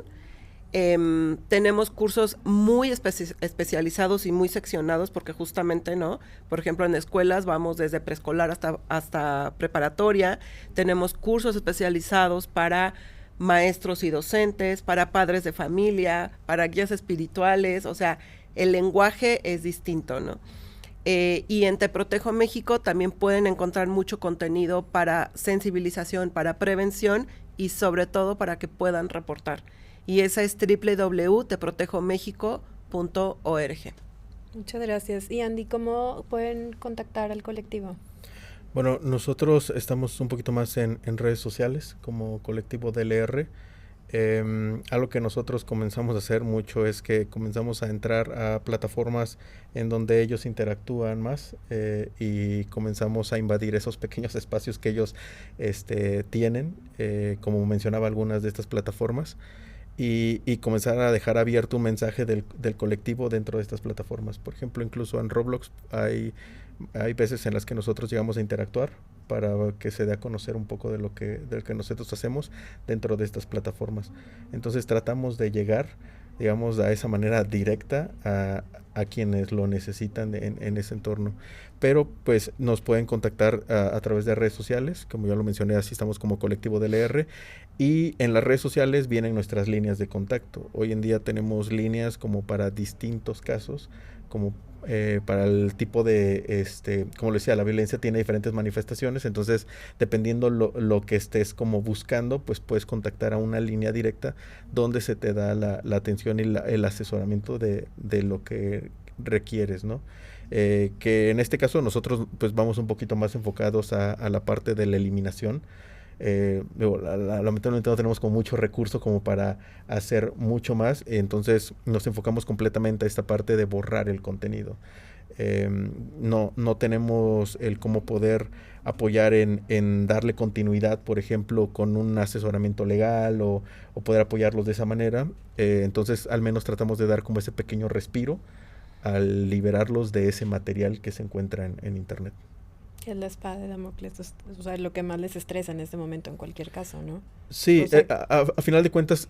Tenemos cursos muy especializados y muy seccionados, porque justamente, ¿no? Por ejemplo, en escuelas vamos desde preescolar hasta preparatoria. Tenemos cursos especializados para maestros y docentes, para padres de familia, para guías espirituales. O sea, el lenguaje es distinto, ¿no? Y en Te Protejo México también pueden encontrar mucho contenido para sensibilización, para prevención y sobre todo para que puedan reportar. Y esa es www.teprotejomexico.org. Muchas gracias. Y Andy, ¿cómo pueden contactar al colectivo? Bueno, nosotros estamos un poquito más en redes sociales como Colectivo DLR. Algo que nosotros comenzamos a hacer mucho es que comenzamos a entrar a plataformas en donde ellos interactúan más, y comenzamos a invadir esos pequeños espacios que ellos tienen, como mencionaba algunas de estas plataformas, y comenzar a dejar abierto un mensaje del colectivo dentro de estas plataformas. Por ejemplo, incluso en Roblox hay veces en las que nosotros llegamos a interactuar para que se dé a conocer un poco de lo que nosotros hacemos dentro de estas plataformas. Entonces tratamos de llegar, digamos, a esa manera directa a quienes lo necesitan en ese entorno. Pero pues nos pueden contactar a través de redes sociales, como ya lo mencioné, así estamos como Colectivo DLR, y en las redes sociales vienen nuestras líneas de contacto. Hoy en día tenemos líneas como para distintos casos, como para el tipo de, como le decía, la violencia tiene diferentes manifestaciones, entonces dependiendo lo que estés como buscando, pues puedes contactar a una línea directa donde se te da la atención y el asesoramiento de lo que requieres, ¿no? Que en este caso nosotros pues vamos un poquito más enfocados a la parte de la eliminación. Lamentablemente no tenemos como mucho recurso como para hacer mucho más, entonces nos enfocamos completamente a esta parte de borrar el contenido. No tenemos el cómo poder apoyar en darle continuidad, por ejemplo, con un asesoramiento legal o poder apoyarlos de esa manera. Entonces al menos tratamos de dar como ese pequeño respiro al liberarlos de ese material que se encuentra en internet. Que es la espada de Damocles, o sea, lo que más les estresa en este momento en cualquier caso, ¿no? Sí, o sea, a final de cuentas,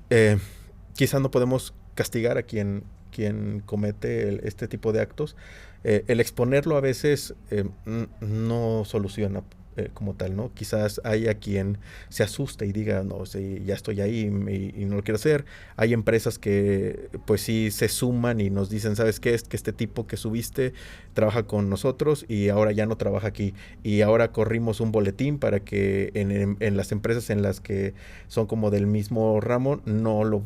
quizá no podemos castigar a quien comete este tipo de actos. El exponerlo a veces no soluciona como tal, ¿no? Quizás hay a quien se asuste y diga, no, sí, ya estoy ahí y no lo quiero hacer. Hay empresas que pues sí se suman y nos dicen, ¿sabes qué? Es que este tipo que subiste trabaja con nosotros y ahora ya no trabaja aquí. Y ahora corrimos un boletín para que en las empresas en las que son como del mismo ramo no lo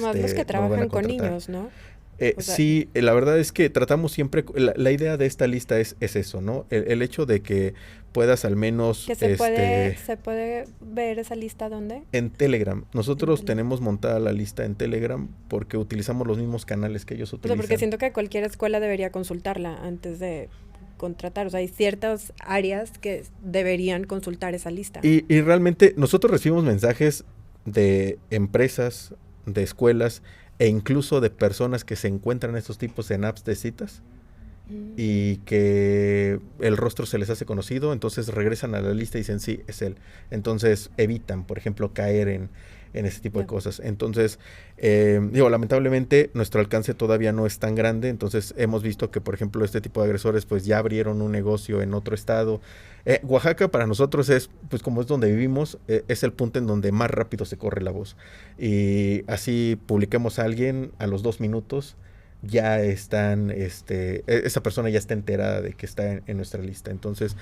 más los que trabajan con niños, ¿no? O sea, sí, la verdad es que tratamos siempre, la idea de esta lista es eso, ¿no? El hecho de que puedas al menos... Que ¿Se puede ver esa lista dónde? En Telegram. Nosotros tenemos montada la lista en Telegram porque utilizamos los mismos canales que ellos utilizan. O sea, porque siento que cualquier escuela debería consultarla antes de contratar. O sea, hay ciertas áreas que deberían consultar esa lista. Y realmente nosotros recibimos mensajes de empresas, de escuelas e incluso de personas que se encuentran estos tipos en apps de citas y que el rostro se les hace conocido, entonces regresan a la lista y dicen, sí, es él. Entonces evitan, por ejemplo, caer en ese tipo de cosas. Entonces, lamentablemente nuestro alcance todavía no es tan grande, entonces hemos visto que, por ejemplo, este tipo de agresores pues ya abrieron un negocio en otro estado. Oaxaca para nosotros es, pues como es donde vivimos, es el punto en donde más rápido se corre la voz. Y así publiquemos a alguien, a los 2 minutos ya están, esa persona ya está enterada de que está en nuestra lista. Entonces,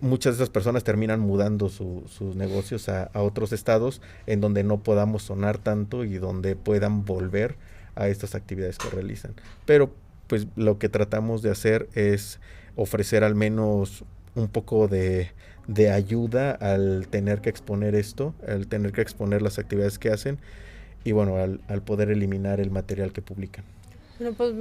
muchas de esas personas terminan mudando sus negocios a otros estados en donde no podamos sonar tanto y donde puedan volver a estas actividades que realizan. Pero pues lo que tratamos de hacer es ofrecer al menos un poco de ayuda al tener que exponer esto, al tener que exponer las actividades que hacen y bueno, al poder eliminar el material que publican. Bueno, pues,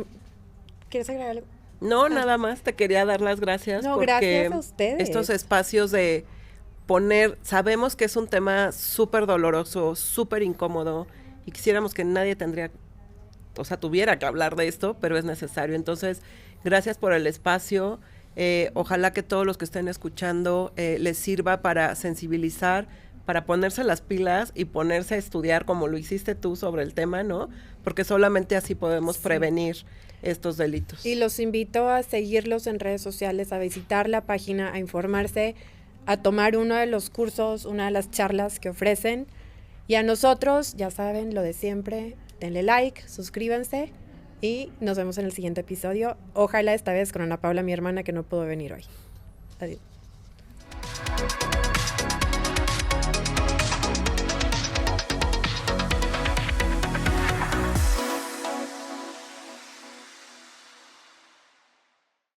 ¿quieres agregar algo? No, nada más, te quería dar las gracias No, porque gracias a ustedes. estos espacios de poner, sabemos que es un tema súper doloroso, súper incómodo y quisiéramos que nadie tuviera que hablar de esto, pero es necesario. Entonces, gracias por el espacio. Ojalá que todos los que estén escuchando les sirva para sensibilizar, para ponerse las pilas y ponerse a estudiar como lo hiciste tú sobre el tema, ¿no? Porque solamente así podemos prevenir estos delitos. Y los invito a seguirlos en redes sociales, a visitar la página, a informarse, a tomar uno de los cursos, una de las charlas que ofrecen. Y a nosotros, ya saben, lo de siempre, denle like, suscríbanse y nos vemos en el siguiente episodio. Ojalá esta vez con Ana Paula, mi hermana, que no pudo venir hoy. Adiós.